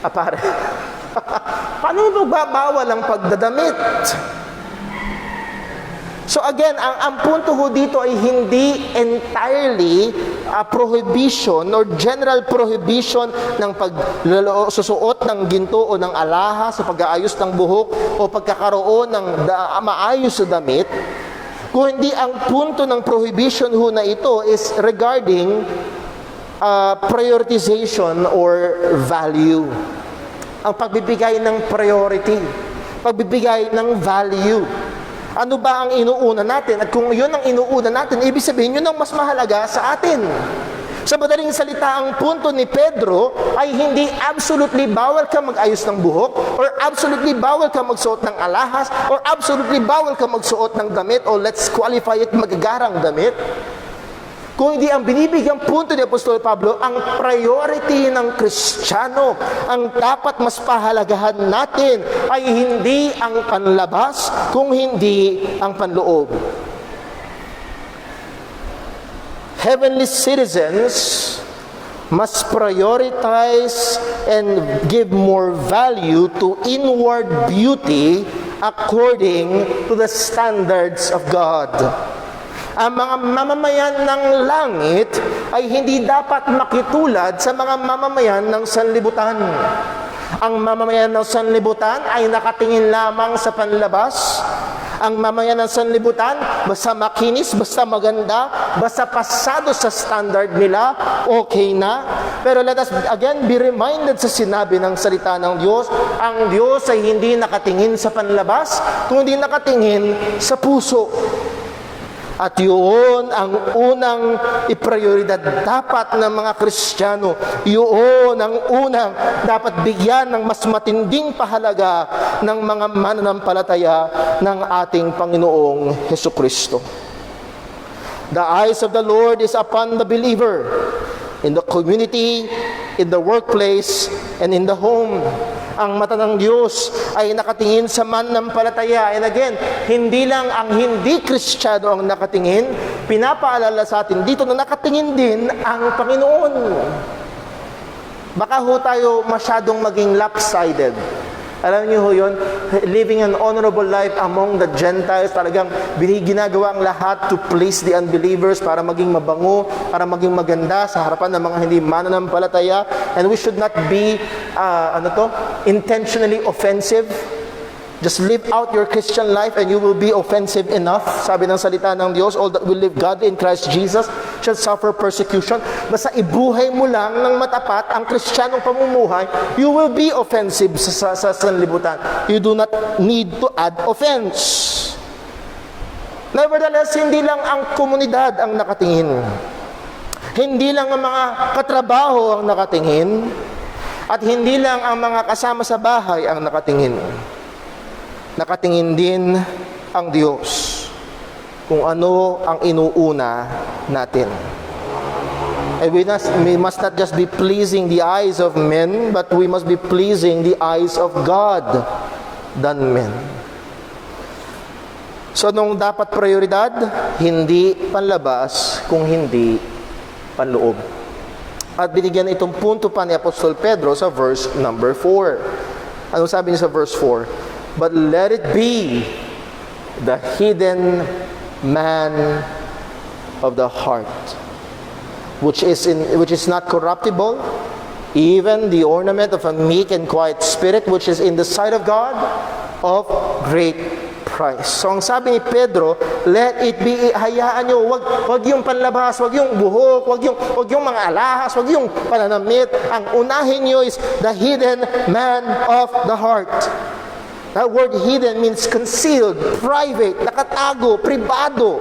apparel. Paano magbabawal ang pagdadamit? So again, ang punto ho dito ay hindi entirely prohibition or general prohibition ng pagsusuot ng ginto o ng alahas sa pag-aayos ng buhok o pagkakaroon ng maayos na damit. Kung hindi, ang punto ng prohibition ho na ito is regarding prioritization or value. Ang pagbibigay ng priority, pagbibigay ng value. Ano ba ang inuuna natin? At kung yun ang inuuna natin, ibig sabihin yun ang mas mahalaga sa atin. Sa madaling salita, ang punto ni Pedro ay hindi absolutely bawal ka mag-ayos ng buhok, or absolutely bawal ka magsuot ng alahas, or absolutely bawal ka magsuot ng damit, or let's qualify it, magagarang damit. Kung hindi ang binibigyang punto ni Apostol Pablo, ang priority ng Kristiyano, ang dapat mas pahalagahan natin ay hindi ang panlabas, kung hindi ang panloob. Heavenly citizens must prioritize and give more value to inward beauty according to the standards of God. Ang mga mamamayan ng langit ay hindi dapat makitulad sa mga mamamayan ng sanlibutan. Ang mamamayan ng sanlibutan ay nakatingin lamang sa panlabas. Ang mamamayan ng sanlibutan, basta makinis, basta maganda, basta pasado sa standard nila, okay na. Pero let us again be reminded sa sinabi ng salita ng Diyos, ang Diyos ay hindi nakatingin sa panlabas, kundi nakatingin sa puso. At yun ang unang iprioridad dapat ng mga Kristiyano. Yun ang unang dapat bigyan ng mas matinding pahalaga ng mga mananampalataya ng ating Panginoong Hesukristo. The eyes of the Lord is upon the believer, in the community, in the workplace, and in the home. Ang mata ng Diyos ay nakatingin sa mananampalataya. And again, hindi lang ang hindi Kristiyano ang nakatingin, pinapaalala sa atin dito na nakatingin din ang Panginoon. Baka ho tayo masyadong maging lopsided. Alam niyo ho yun, living an honorable life among the Gentiles, talagang ginagawa ang lahat to please the unbelievers para maging mabango, para maging maganda sa harapan ng mga hindi mananampalataya. And we should not be, intentionally offensive. Just live out your Christian life and you will be offensive enough. Sabi ng salita ng Diyos, all that will live godly in Christ Jesus shall suffer persecution. Basta ibuhay mo lang ng matapat ang Kristiyanong pamumuhay, you will be offensive sa sanlibutan. You do not need to add offense. Nevertheless, hindi lang ang komunidad ang nakatingin. Hindi lang ang mga katrabaho ang nakatingin. At hindi lang ang mga kasama sa bahay ang nakatingin. Nakatingin din ang Diyos kung ano ang inuuna natin. And we must not just be pleasing the eyes of men, but we must be pleasing the eyes of God than men. So, nung dapat prioridad, hindi panlabas kung hindi panloob. At binigyan itong punto pa ni Apostol Pedro sa verse number 4. Anong sabi niya sa verse 4? But let it be the hidden man of the heart, which is not corruptible, even the ornament of a meek and quiet spirit, which is in the sight of God of great price. So ang sabi ni Pedro, let it be, hayaan nyo, wag yung panlabas, wag yung buhok, wag yung mga alahas, wag yung pananamit. Ang unahin nyo is the hidden man of the heart. That word hidden means concealed, private, nakatago, pribado.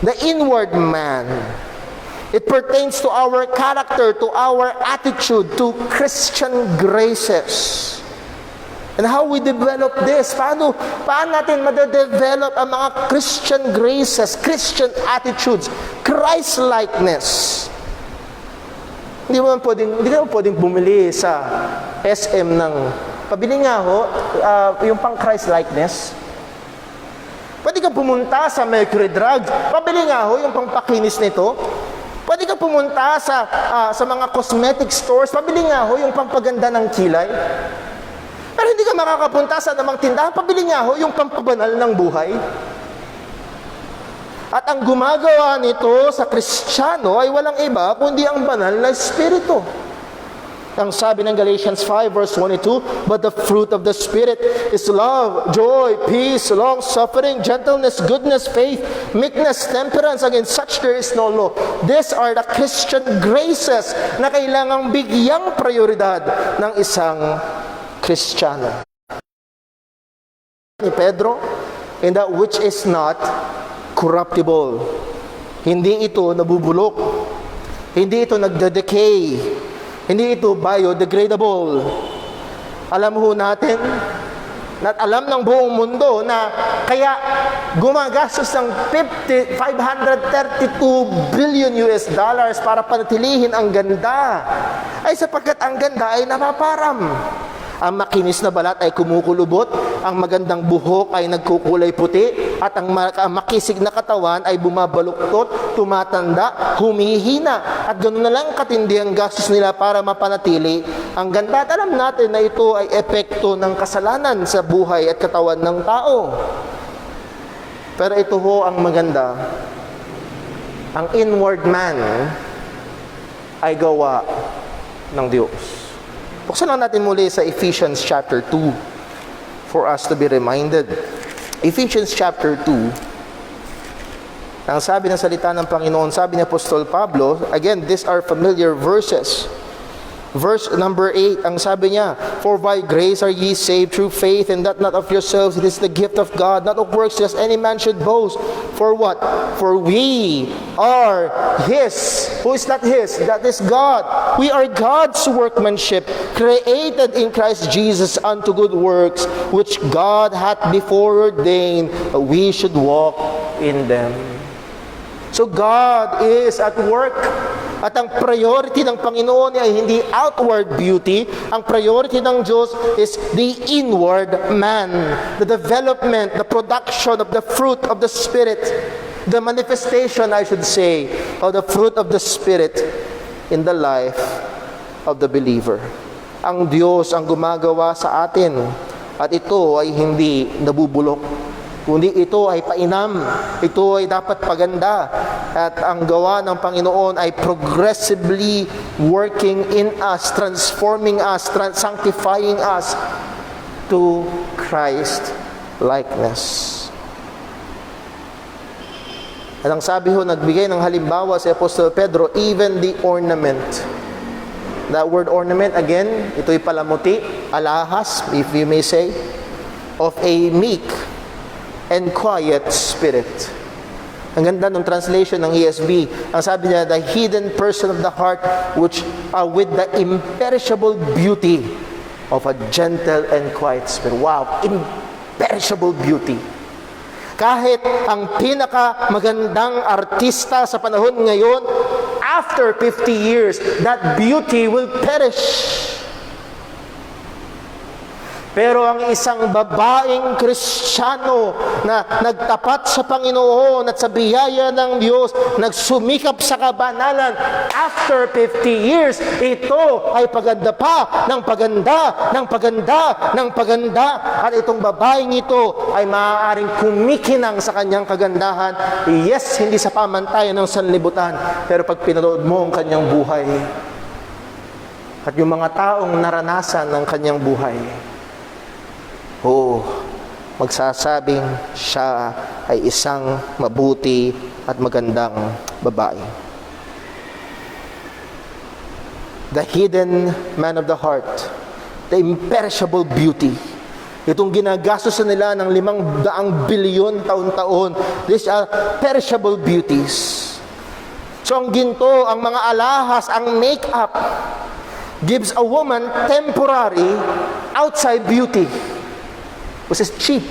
The inward man. It pertains to our character, to our attitude, to Christian graces. And how we develop this? Paano natin ma-develop ang mga Christian graces, Christian attitudes, Christ-likeness? Hindi ka pwedeng bumili sa SM ng pabili nga ho, yung pang Christ-likeness. Pwede ka pumunta sa Mercury Drugs, pabili nga ho yung pang pakinis nito. Pwede ka pumunta sa mga cosmetic stores, pabili nga ho yung pampaganda ng kilay. Pero hindi ka makakapunta sa namang tindahan, pabili nga ho yung pampabanal ng buhay. At ang gumagawa nito sa Kristiyano ay walang iba kundi ang banal na Espiritu. Ang sabi ng Galatians 5 verse 22, but the fruit of the Spirit is love, joy, peace, long-suffering, gentleness, goodness, faith, meekness, temperance. Against such there is no law. These are the Christian graces na kailangang bigyang prioridad ng isang Kristiyano. Ni Pedro, in that which is not corruptible. Hindi ito nabubulok. Hindi ito nagde-decay. Hindi ito biodegradable. Alam ho natin, at alam ng buong mundo na kaya gumagastos ng $532 billion para panatilihin ang ganda. Ay sapagkat ang ganda ay napaparam. Ang makinis na balat ay kumukulubot, ang magandang buhok ay nagkukulay puti, at ang makisig na katawan ay bumabaluktot, tumatanda, humihina. At ganoon na lang katindi ang gastos nila para mapanatili ang ganda. At alam natin na ito ay epekto ng kasalanan sa buhay at katawan ng tao. Pero ito ho ang maganda. Ang inward man ay gawa ng Diyos. Buksan lang natin muli sa Ephesians chapter 2 for us to be reminded. Ephesians chapter 2, ang sabi ng salita ng Panginoon, sabi ni Apostol Pablo, again, these are familiar verses. Verse number 8, ang sabi niya, for by grace are ye saved through faith, and that not of yourselves, it is the gift of God, not of works, lest any man should boast. For what? For we are His. Who is not His? That is God. We are God's workmanship, created in Christ Jesus unto good works, which God hath before ordained that we should walk in them. So God is at work. At ang priority ng Panginoon ay hindi outward beauty. Ang priority ng Diyos is the inward man. The development, the production of the fruit of the Spirit. The manifestation, I should say, of the fruit of the Spirit in the life of the believer. Ang Diyos ang gumagawa sa atin. At ito ay hindi nabubulok. Kundi ito ay painam, ito ay dapat paganda. At ang gawa ng Panginoon ay progressively working in us, transforming us, sanctifying us. to Christ likeness. At ang sabi ho, nagbigay ng halimbawa si Apostol Pedro, even the ornament. That word ornament, again, ito'y palamuti, alahas, if you may say, of a meek and quiet spirit. Ang ganda ng translation ng ESV. Ang sabi niya, the hidden person of the heart which with the imperishable beauty of a gentle and quiet spirit. Wow, imperishable beauty. Kahit ang pinakamagandang artista sa panahon ngayon, after 50 years, that beauty will perish. Pero ang isang babaeng Kristiyano na nagtapat sa Panginoon at sa biyaya ng Diyos, nagsumikap sa kabanalan, after 50 years, ito ay paganda pa ng paganda, ng paganda, ng paganda. At itong babaeng ito ay maaaring kumikinang sa kanyang kagandahan. Yes, hindi sa pamantayan ng sanlibutan, pero pag pinanood mo ang kanyang buhay, at yung mga taong naranasan ng kanyang buhay, magsasabing siya ay isang mabuti at magandang babae. The hidden man of the heart, the imperishable beauty. Itong ginagastos nila ng 500 bilyon taon-taon. These are perishable beauties. So ang ginto, ang mga alahas, ang makeup gives a woman temporary outside beauty, which is cheap.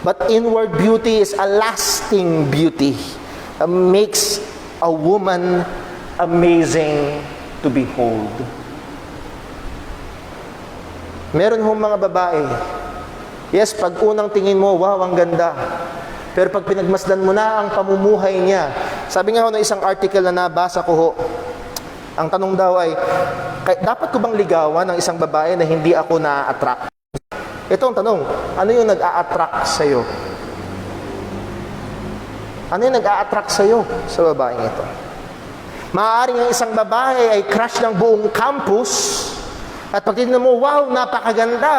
But inward beauty is a lasting beauty that makes a woman amazing to behold. Meron hong mga babae, yes, pag unang tingin mo, wow, ang ganda. Pero pag pinagmasdan mo na ang pamumuhay niya, sabi nga ho ng isang article na nabasa ko ho, ang tanong daw ay, dapat ko bang ligawan ng isang babae na hindi ako na-attract? Ito ang tanong, ano yung nag-a-attract sa'yo? Ano yung nag-a-attract sa'yo sa babaeng ito? Maaaring ang isang babae ay crush ng buong campus, at pag tignan mo, wow, napakaganda.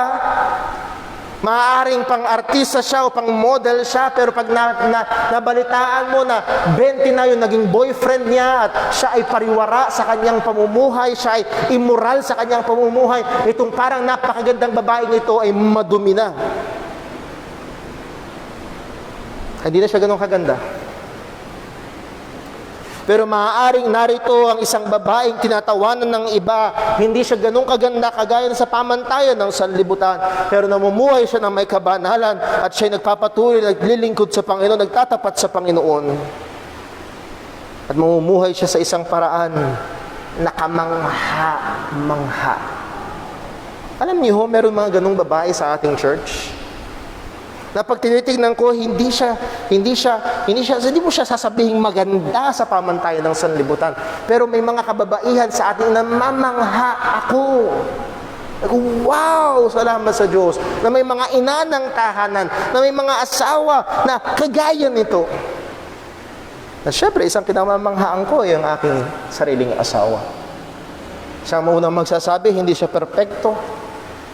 Maaaring pang-artista siya o pang-model siya, pero pag nabalitaan mo na 20 na yung naging boyfriend niya at siya ay pariwara sa kanyang pamumuhay, siya ay immoral sa kanyang pamumuhay, itong parang napakagandang babaeng ito ay madumi na. Hindi na siya ganun kaganda. Pero maaaring narito ang isang babaeng tinatawanan ng iba, hindi siya ganun kaganda kagaya sa pamantayan ng sanlibutan, pero namumuhay siya ng may kabanalan at siya nagpapatuloy, naglilingkod sa Panginoon, nagtatapat sa Panginoon. At mamumuhay siya sa isang paraan na kamangha-mangha. Alam niyo ho, meron mga ganung babae sa ating church na pag tinitignan ko, hindi mo siya sasabihing maganda sa pamantayan ng sanlibutan. Pero may mga kababaihan sa ating namamangha ako. Wow! Salamat sa Diyos. Na may mga ina ng tahanan, na may mga asawa na kagaya nito. Na syempre, isang pinamamanghaan ko yung aking sariling asawa. Siya maunang magsasabi, hindi siya perpekto.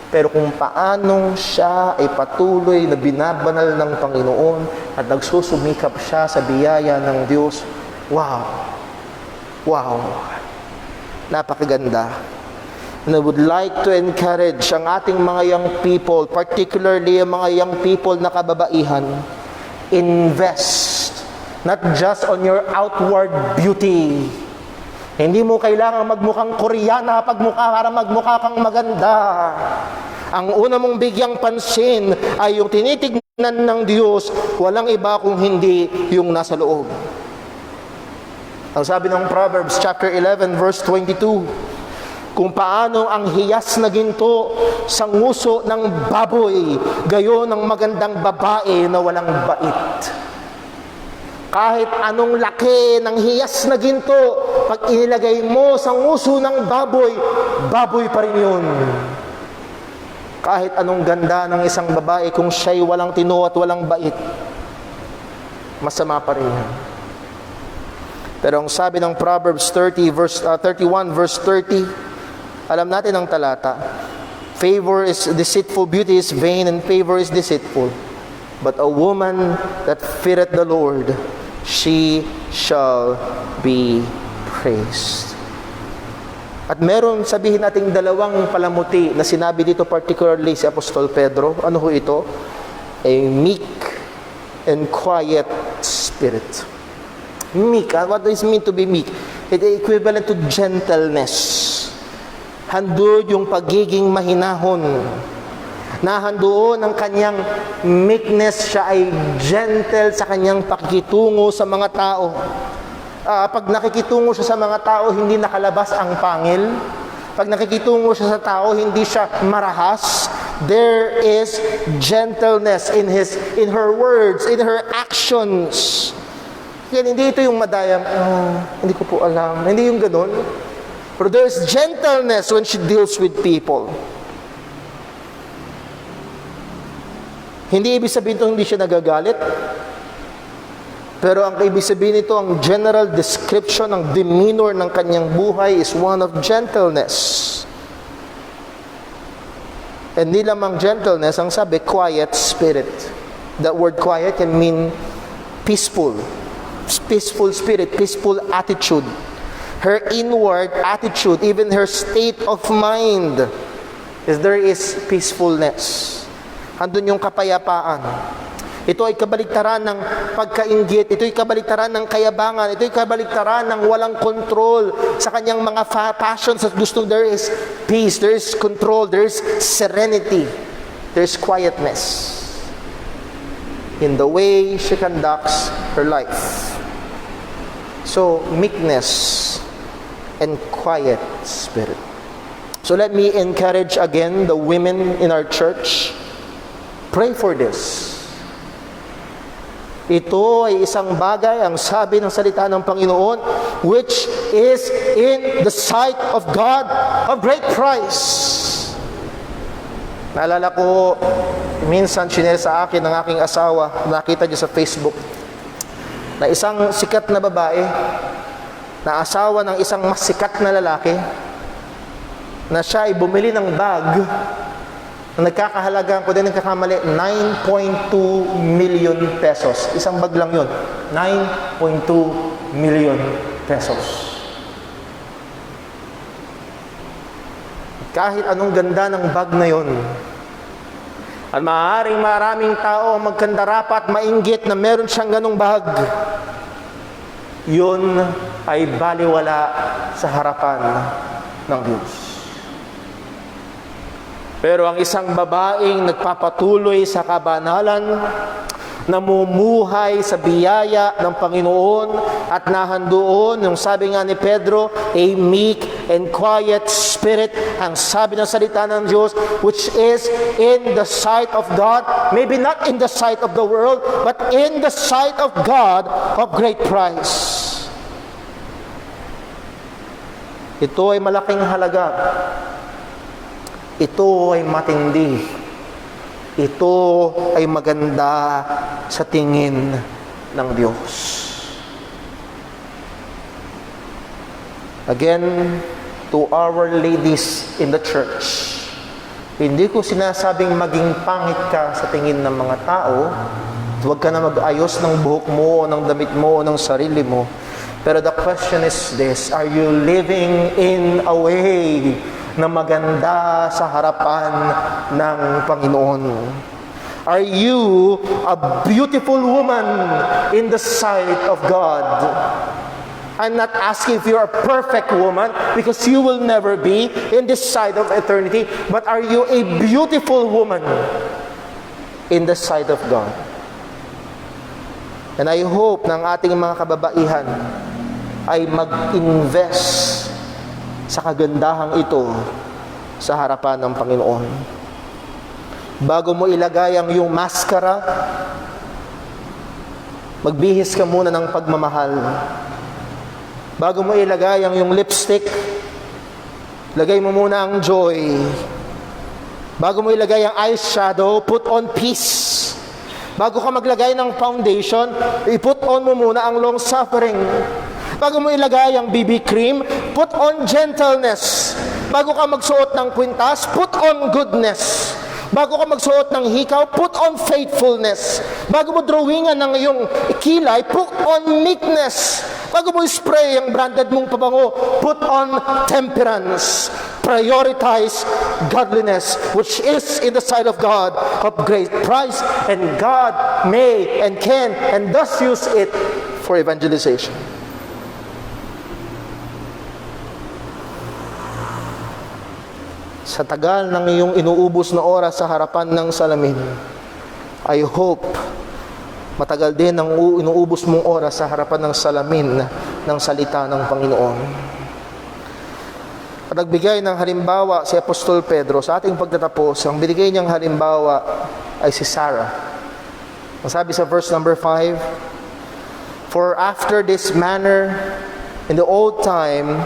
Pero kung paanong siya ay patuloy na binabanal ng Panginoon at nagsusumikap siya sa biyaya ng Diyos, wow! Wow! Napakaganda. And I would like to encourage ang ating mga young people, particularly ang mga young people na kababaihan, invest not just on your outward beauty. Hindi mo kailangan magmukhang Koreana para magmukha kang maganda. Ang una mong bigyang pansin ay yung tinitignan ng Diyos, walang iba kung hindi yung nasa loob. Ang sabi ng Proverbs chapter 11 verse 22, kung paano ang hiyas na ginto sa nguso ng baboy, gayon ang magandang babae na walang bait. Kahit anong laki ng hiyas na ginto, pag inilagay mo sa nguso ng baboy, baboy pa rin yun. Kahit anong ganda ng isang babae, kung siya'y walang tino at walang bait, masama pa rin yan. Pero ang sabi ng Proverbs 31 verse 30, alam natin ang talata, Favor is deceitful, beauty is vain, and favor is deceitful. But a woman that feareth the Lord, she shall be praised. At meron, sabihin nating dalawang palamuti na sinabi dito particularly si Apostol Pedro. Ano ho ito? A meek and quiet spirit. Meek. What does it mean to be meek? It is equivalent to gentleness. Handod yung pagiging mahinahon. Nahandoon ang kanyang meekness, siya ay gentle sa kanyang pakikitungo sa mga tao. Pag nakikitungo siya sa mga tao, hindi nakalabas ang pangil. Pag nakikitungo siya sa tao, hindi siya marahas. There is gentleness in her words, in her actions. Yan, hindi ito yung madayang, hindi ko po alam. Hindi yung ganun. But there is gentleness when she deals with people. Hindi ibig sabihin ito hindi siya nagagalit. Pero ang ibig sabihin nito, ang general description ng demeanor ng kanyang buhay is one of gentleness. And hindi lamang gentleness, ang sabi, quiet spirit. That word quiet can mean peaceful. Peaceful spirit, peaceful attitude. Her inward attitude, even her state of mind, is there is peacefulness. Andun yung kapayapaan. Ito ay kabaligtaran ng pagkainggit. Ito ay kabaligtaran ng kayabangan. Ito ay kabaligtaran ng walang control sa kanyang mga passions at gusto. There is peace, there is control, there is serenity, there is quietness in the way she conducts her life. So, meekness and quiet spirit. So let me encourage again the women in our church. Pray for this. Ito ay isang bagay, ang sabi ng salita ng Panginoon, which is in the sight of God of great price. Naalala ko, minsan sinare sa akin ng aking asawa, nakita niya sa Facebook, na isang sikat na babae, na asawa ng isang mas sikat na lalaki, na siya ay bumili ng bag na nagkakahalaga, kung din nagkakamali, 9.2 million pesos. Isang bag lang yun. 9.2 million pesos. Kahit anong ganda ng bag na yun, at maaaring maraming tao magkandarapat, mainggit na meron siyang ganong bag, yun ay baliwala sa harapan ng Diyos. Pero ang isang babaeng nagpapatuloy sa kabanalan, namumuhay sa biyaya ng Panginoon at nahandoon, yung sabi nga ni Pedro, a meek and quiet spirit, ang sabi ng salita ng Diyos, which is in the sight of God, maybe not in the sight of the world, but in the sight of God of great price. Ito ay malaking halaga. Ito ay matindi. Ito ay maganda sa tingin ng Diyos. Again, to our ladies in the church, hindi ko sinasabing maging pangit ka sa tingin ng mga tao. Huwag ka na mag-ayos ng buhok mo, o ng damit mo, o ng sarili mo. Pero the question is this: are you living in a way na maganda sa harapan ng Panginoon? Are you a beautiful woman in the sight of God? I'm not asking if you're a perfect woman, because you will never be in this side of eternity, but are you a beautiful woman in the sight of God? And I hope ng ating mga kababaihan ay mag-invest sa kagandahang ito sa harapan ng Panginoon. Bago mo ilagay ang iyong maskara, magbihis ka muna ng pagmamahal. Bago mo ilagay ang iyong lipstick, lagay mo muna ang joy. Bago mo ilagay ang eyeshadow, put on peace. Bago ka maglagay ng foundation, i-put on mo muna ang long suffering. Bago mo ilagay ang BB cream, put on gentleness. Bago ka magsuot ng kwintas, put on goodness. Bago ka magsuot ng hikaw, put on faithfulness. Bago mo drawingan ng iyong kilay, put on meekness. Bago mo spray ang branded mong pabango, put on temperance. Prioritize godliness, which is in the sight of God of great price, and God may and can and does use it for evangelization. Sa tagal ng iyong inuubos na oras sa harapan ng salamin, I hope matagal din ang inuubos mong oras sa harapan ng salamin ng salita ng Panginoon. At nagbigay ng halimbawa si Apostol Pedro sa ating pagtatapos. Ang binigay niyang halimbawa ay si Sarah. Ang sabi sa verse number 5, "For after this manner in the old time,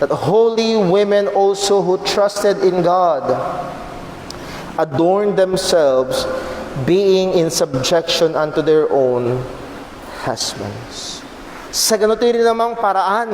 that holy women also who trusted in God adorned themselves, being in subjection unto their own husbands." Sa ganito rin namang paraan,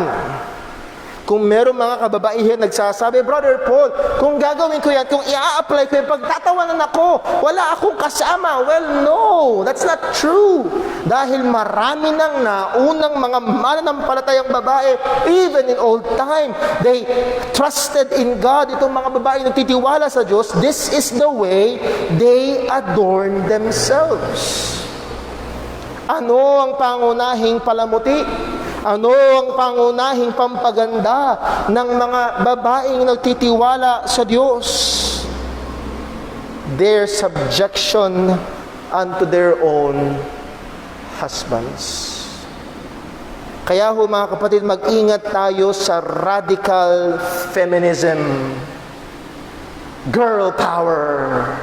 kung meron mga kababaihan nagsasabi, "Brother Paul, kung gagawin ko yan, kung i-apply ko yan, pagtatawanan ako, wala akong kasama." Well, no, that's not true. Dahil marami nang naunang mga mananampalatayang babae, even in old time, they trusted in God. Itong mga babae nagtitiwala sa Diyos, this is the way they adorn themselves. Ano ang pangunahing palamuti? Ano ang pangunahing pampaganda ng mga babaeng nagtitiwala sa Diyos? Their subjection unto their own husbands. Kaya ho mga kapatid, mag-ingat tayo sa radical feminism, girl power,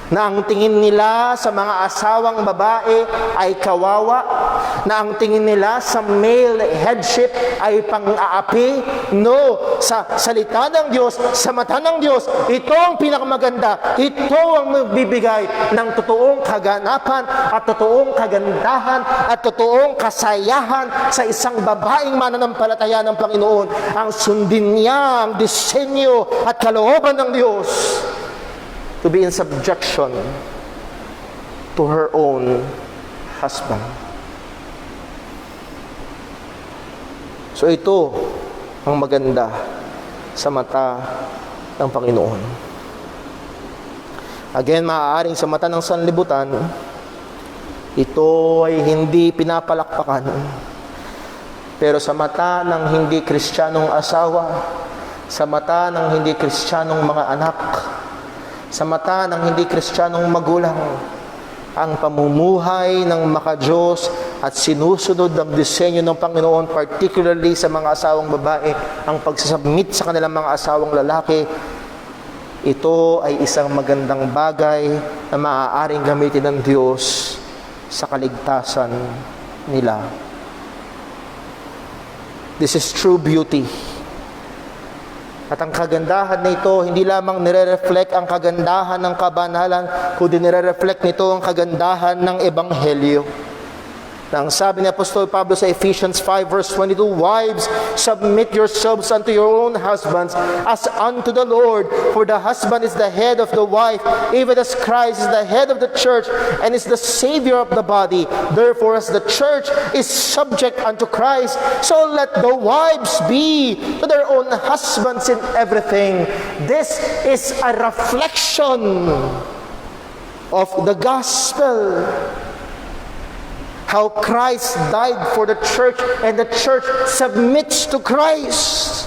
na ang tingin nila sa mga asawang babae ay kawawa, na ang tingin nila sa male headship ay pang-aapi. No, sa salita ng Diyos, sa mata ng Diyos, ito ang pinakamaganda. Ito ang magbibigay ng totoong kaganapan at totoong kagandahan at totoong kasayahan sa isang babaeng mananampalataya ng Panginoon. Ang sundin niya ang disenyo at kalooban ng Diyos to be in subjection to her own husband. So ito ang maganda sa mata ng Panginoon. Again, maaaring sa mata ng sanlibutan, ito ay hindi pinapalakpakan. Pero sa mata ng hindi Kristiyanong asawa, sa mata ng hindi Kristiyanong mga anak, sa mata ng hindi Kristiyanong magulang, ang pamumuhay ng makadiyos at sinusunod ng disenyo ng Panginoon, particularly sa mga asawang babae, ang pagsasubmit sa kanilang mga asawang lalaki, ito ay isang magandang bagay na maaaring gamitin ng Diyos sa kaligtasan nila. This is true beauty. At ang kagandahan nito, hindi lamang nire-reflect ang kagandahan ng kabanalan, kundi nire-reflect nito ang kagandahan ng Ebanghelyo. Ang sabi ni Apostol Pablo sa Ephesians 5 verse 22, "Wives, submit yourselves unto your own husbands as unto the Lord, for the husband is the head of the wife, even as Christ is the head of the church and is the Savior of the body. Therefore, as the church is subject unto Christ, so let the wives be to their own husbands in everything." This is a reflection of the gospel. How Christ died for the church and the church submits to Christ.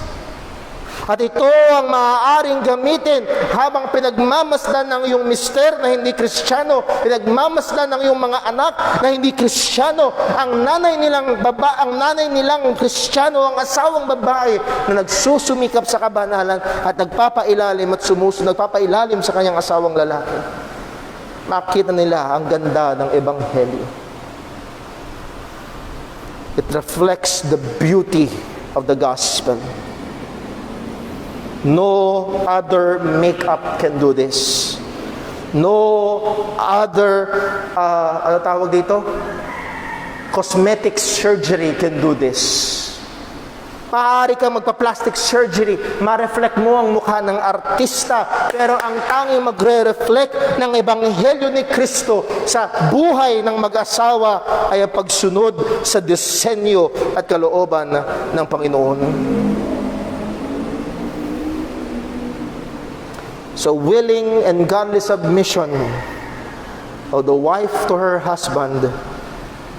At ito ang maaaring gamitin habang pinagmamasdan ng iyong mister na hindi Kristiyano, pinagmamasdan ng iyong mga anak na hindi Kristiyano, ang nanay nilang Kristiyano, ang asawang babae na nagsusumikap sa kabanalan at nagpapailalim sa kanyang asawang lalaki. Makita nila ang ganda ng Ebanghelyo. It reflects the beauty of the gospel. No other makeup can do this. No other, cosmetic surgery can do this. Maaari kang magpa-plastic surgery, ma-reflect mo ang mukha ng artista, pero ang tanging magre-reflect ng Ebanghelyo ni Kristo sa buhay ng mag-asawa ay ang pagsunod sa disenyo at kalooban ng Panginoon. So willing and godly submission of the wife to her husband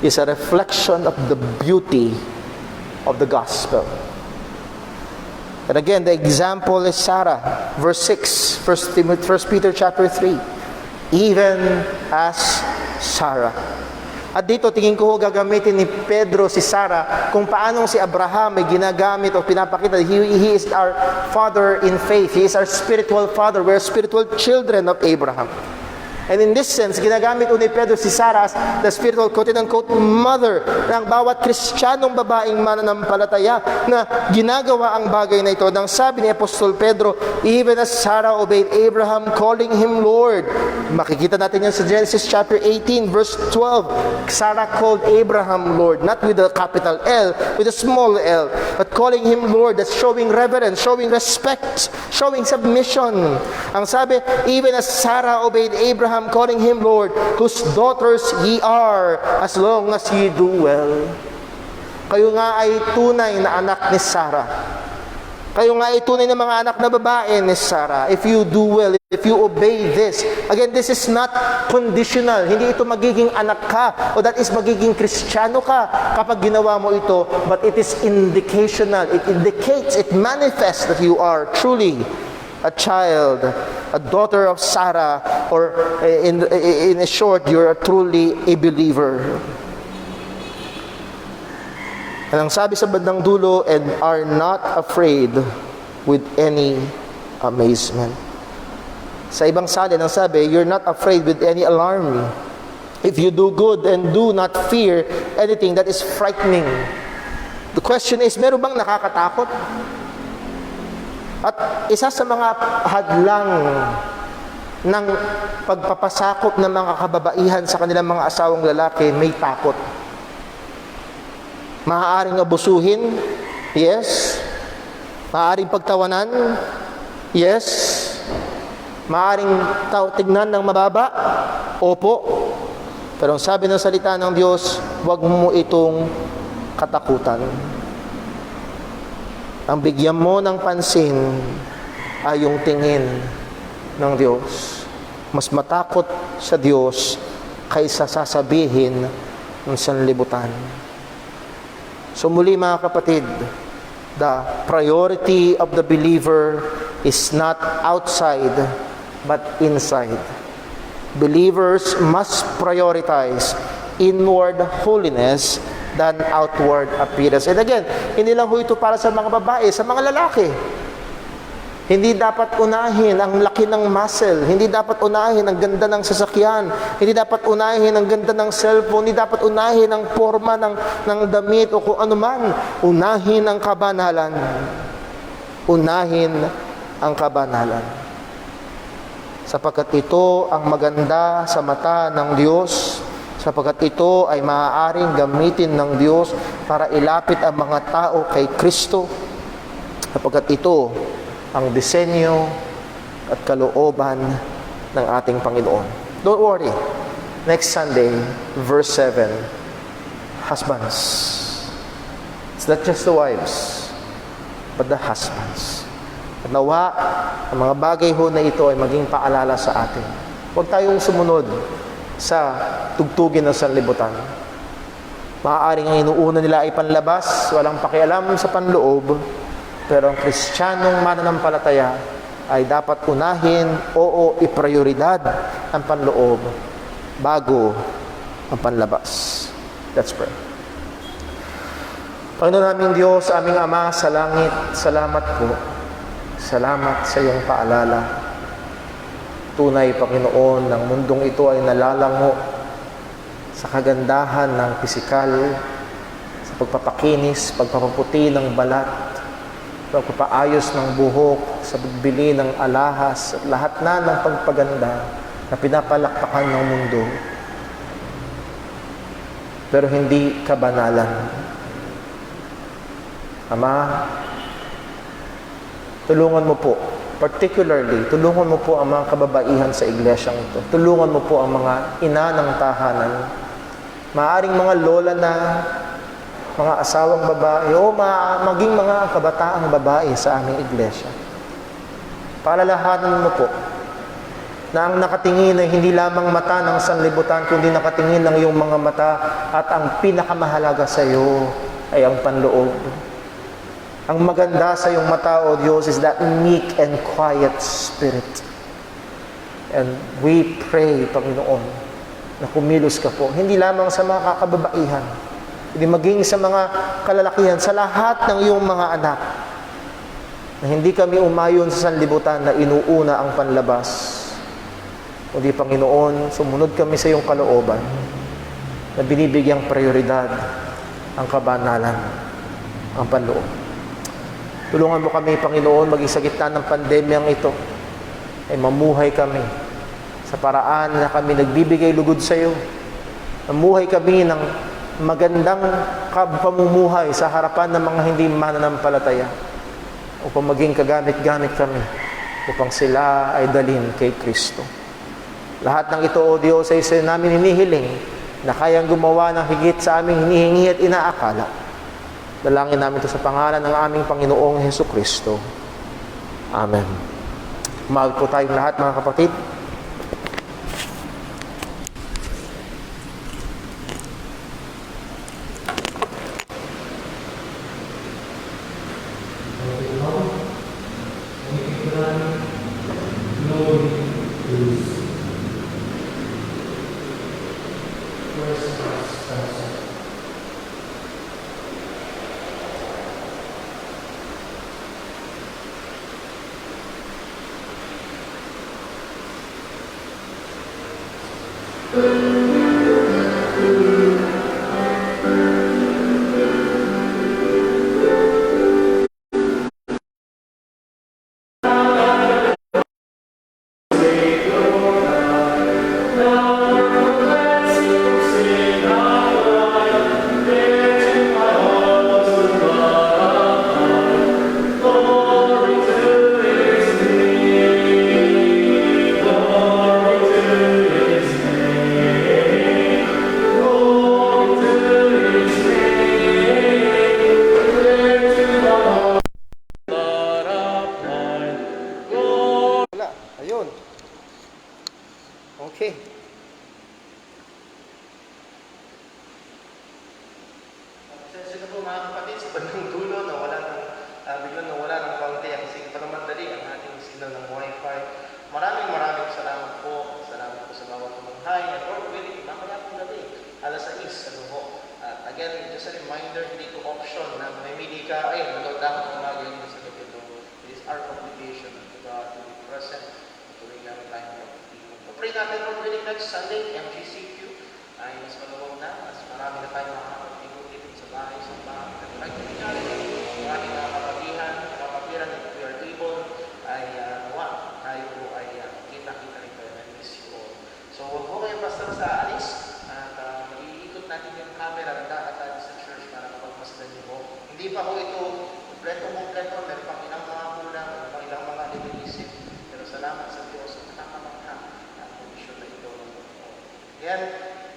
is a reflection of the beauty of the gospel. And again, the example is Sarah, verse 6, 1 Peter chapter 3. Even as Sarah. At dito, tingin ko gagamitin ni Pedro si Sarah kung paanong si Abraham ay ginagamit o pinapakita. He is our father in faith. He is our spiritual father. We are spiritual children of Abraham. And in this sense, ginagamit ni Pedro si Sarah as the spiritual quote-unquote mother ng bawat Kristiyanong babaeng mananampalataya na ginagawa ang bagay na ito. Nang sabi ni Apostol Pedro, even as Sarah obeyed Abraham, calling him Lord. Makikita natin yan sa Genesis chapter 18, verse 12. Sarah called Abraham Lord, not with a capital L, with a small L, but calling him Lord. That's showing reverence, showing respect, showing submission. Ang sabi, even as Sarah obeyed Abraham, calling him Lord, whose daughters ye are, as long as ye do well. Kayo nga ay tunay na anak ni Sarah. Kayo nga ay tunay na mga anak na babae ni Sarah. If you do well, if you obey this. Again, this is not conditional. Hindi ito magiging anak ka o that is magiging Kristiyano ka kapag ginawa mo ito. But it is indicational. It indicates, it manifests that you are truly a child, a daughter of Sarah, or in a short, you're truly a believer. And ang sabi sa bandang dulo, and are not afraid with any amazement. Sa ibang salin, ang sabi, you're not afraid with any alarm. If you do good and do not fear anything that is frightening. The question is, meron bang nakakatakot? At isa sa mga hadlang ng pagpapasakop ng mga kababaihan sa kanilang mga asawang lalaki, may takot. Maaaring abusuhin, yes. Maaaring pagtawanan, yes. Maaaring tignan ng mababa, opo. Pero ang sabi ng salita ng Diyos, huwag mo itong katakutan. Ang bigyan mo ng pansin ay yung tingin ng Diyos. Mas matakot sa Diyos kaysa sasabihin ng sanlibutan. So muli mga kapatid, the priority of the believer is not outside but inside. Believers must prioritize inward holiness than outward appearance. And again, hindi lang ho ito para sa mga babae, sa mga lalaki. Hindi dapat unahin ang laki ng muscle. Hindi dapat unahin ang ganda ng sasakyan. Hindi dapat unahin ang ganda ng cellphone. Hindi dapat unahin ang forma ng damit o kung ano man. Unahin ang kabanalan. Unahin ang kabanalan. Sapagkat ito ang maganda sa mata ng Diyos, sapagkat ito ay maaaring gamitin ng Diyos para ilapit ang mga tao kay Kristo, sapagkat ito ang disenyo at kalooban ng ating Panginoon. Don't worry. Next Sunday, verse 7, husbands. It's not just the wives, but the husbands. At nawa, ang mga bagay ho na ito ay maging paalala sa atin. Huwag tayong sumunod sa tugtugin ng sanlibutan. Maaaring ang inuuna nila ay panlabas, walang pakialam sa panloob, pero ang Kristiyanong mananampalataya ay dapat unahin, iprioridad ang panloob bago ang panlabas. Let's pray. Panginoon naming Diyos, aming Ama sa langit, salamat po. Salamat sa iyong paalala. Tunay, Panginoon, ng mundong ito ay nalalango sa kagandahan ng pisikal, sa pagpapakinis, pagpapaputi ng balat, pagpapaayos ng buhok, sa pagbili ng alahas, at lahat na ng pagpaganda na pinapalakpakan ng mundo. Pero hindi kabanalan. Ama, tulungan mo po, particularly, tulungan mo po ang mga kababaihan sa iglesyang ito. Tulungan mo po ang mga ina ng tahanan, maaring mga lola na, mga asawang babae, o maging mga kabataang babae sa aming iglesia. Palalahanan mo po na ang nakatingin ay hindi lamang mata ng sanlibutan, kundi nakatingin ng iyong mga mata at ang pinakamahalaga sa iyo ay ang panloob. Ang maganda sa iyong mata, O Diyos, is that meek and quiet spirit. And we pray, Panginoon, na kumilos ka po, hindi lamang sa mga kakababaihan, hindi maging sa mga kalalakihan, sa lahat ng iyong mga anak, na hindi kami umayon sa sanlibutan na inuuna ang panlabas. Kundi, Panginoon, sumunod kami sa iyong kalooban na binibigyang prioridad ang kabanalan, ang panloob. Tulungan mo kami, Panginoon, maging sa gitna ng pandemyang ito, ay mamuhay kami sa paraan na kami nagbibigay lugod sa iyo. Mamuhay kami ng magandang pamumuhay sa harapan ng mga hindi mananampalataya upang maging kagamit-gamit kami upang sila ay dalhin kay Kristo. Lahat ng ito, O Diyos, ay sa namin hinihiling na kayang gumawa ng higit sa aming hinihingi at inaakala. Dalangin namin ito sa pangalan ng aming Panginoong Hesukristo. Amen. Mahal po tayong lahat, mga kapatid. Okay. Pasensya na po mga kapatid sa bandang dulo na biglang nawala ng konti ang panamadali ang ating signal ng Wi-Fi. Maraming salamat po. Salamat po sa bawat tumunghay. At Lord willing, mamaya pong gabi, alas 6 sa luho. At again, just a reminder, hindi ko option na mamimili ka, nanood ako ng umaga yun sa gabi. It is our obligation to God to be present. Tuloy namin tayo ng pray natin, Lord willing, next Sunday, MGCQ, ay mas maluwag na, mas marami na tayo makakapag-ikot sa bahay, sa bahay. At kahit nangyari, ang ating kapatiran, if we are able, ay tayo po ay kita-kita rin kayo. I miss you all. So, huwag po kayo basta sa alis, at mag-iikot natin yung camera at sa church para kapagmasdan niyo po. Hindi pa po ito kompleto, meron pang ilang mga kulang, meron pang ilang mga limitisip, pero salamat sa Diyos at nakakamangha ang kondisyon na ito. Again,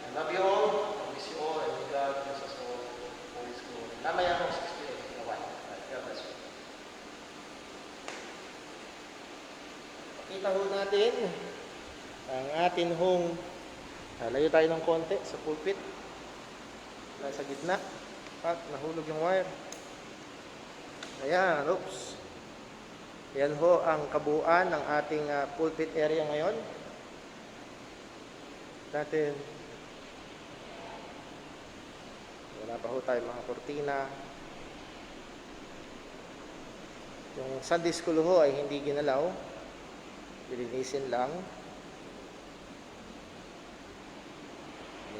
I love you all, I miss you all, and may God bless us all. Holy School. Mamaya po, 6 p.m. God bless you. Pakita ho natin ang atin hong layo tayo ng konti sa pulpit. Sa gitna. At nahulog yung wire. Ayan, oops. Yan ho ang kabuuan ng ating pulpit area ngayon. Natin. Wala pa ho tayo mga kortina. Yung Sunday school ho ay hindi ginalaw. Lilinisin lang.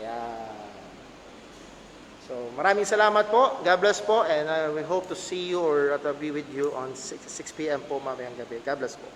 Ayan. So, maraming salamat po. God bless po. And we hope to see you or be with you on 6 p.m. po mamayang gabi. God bless po.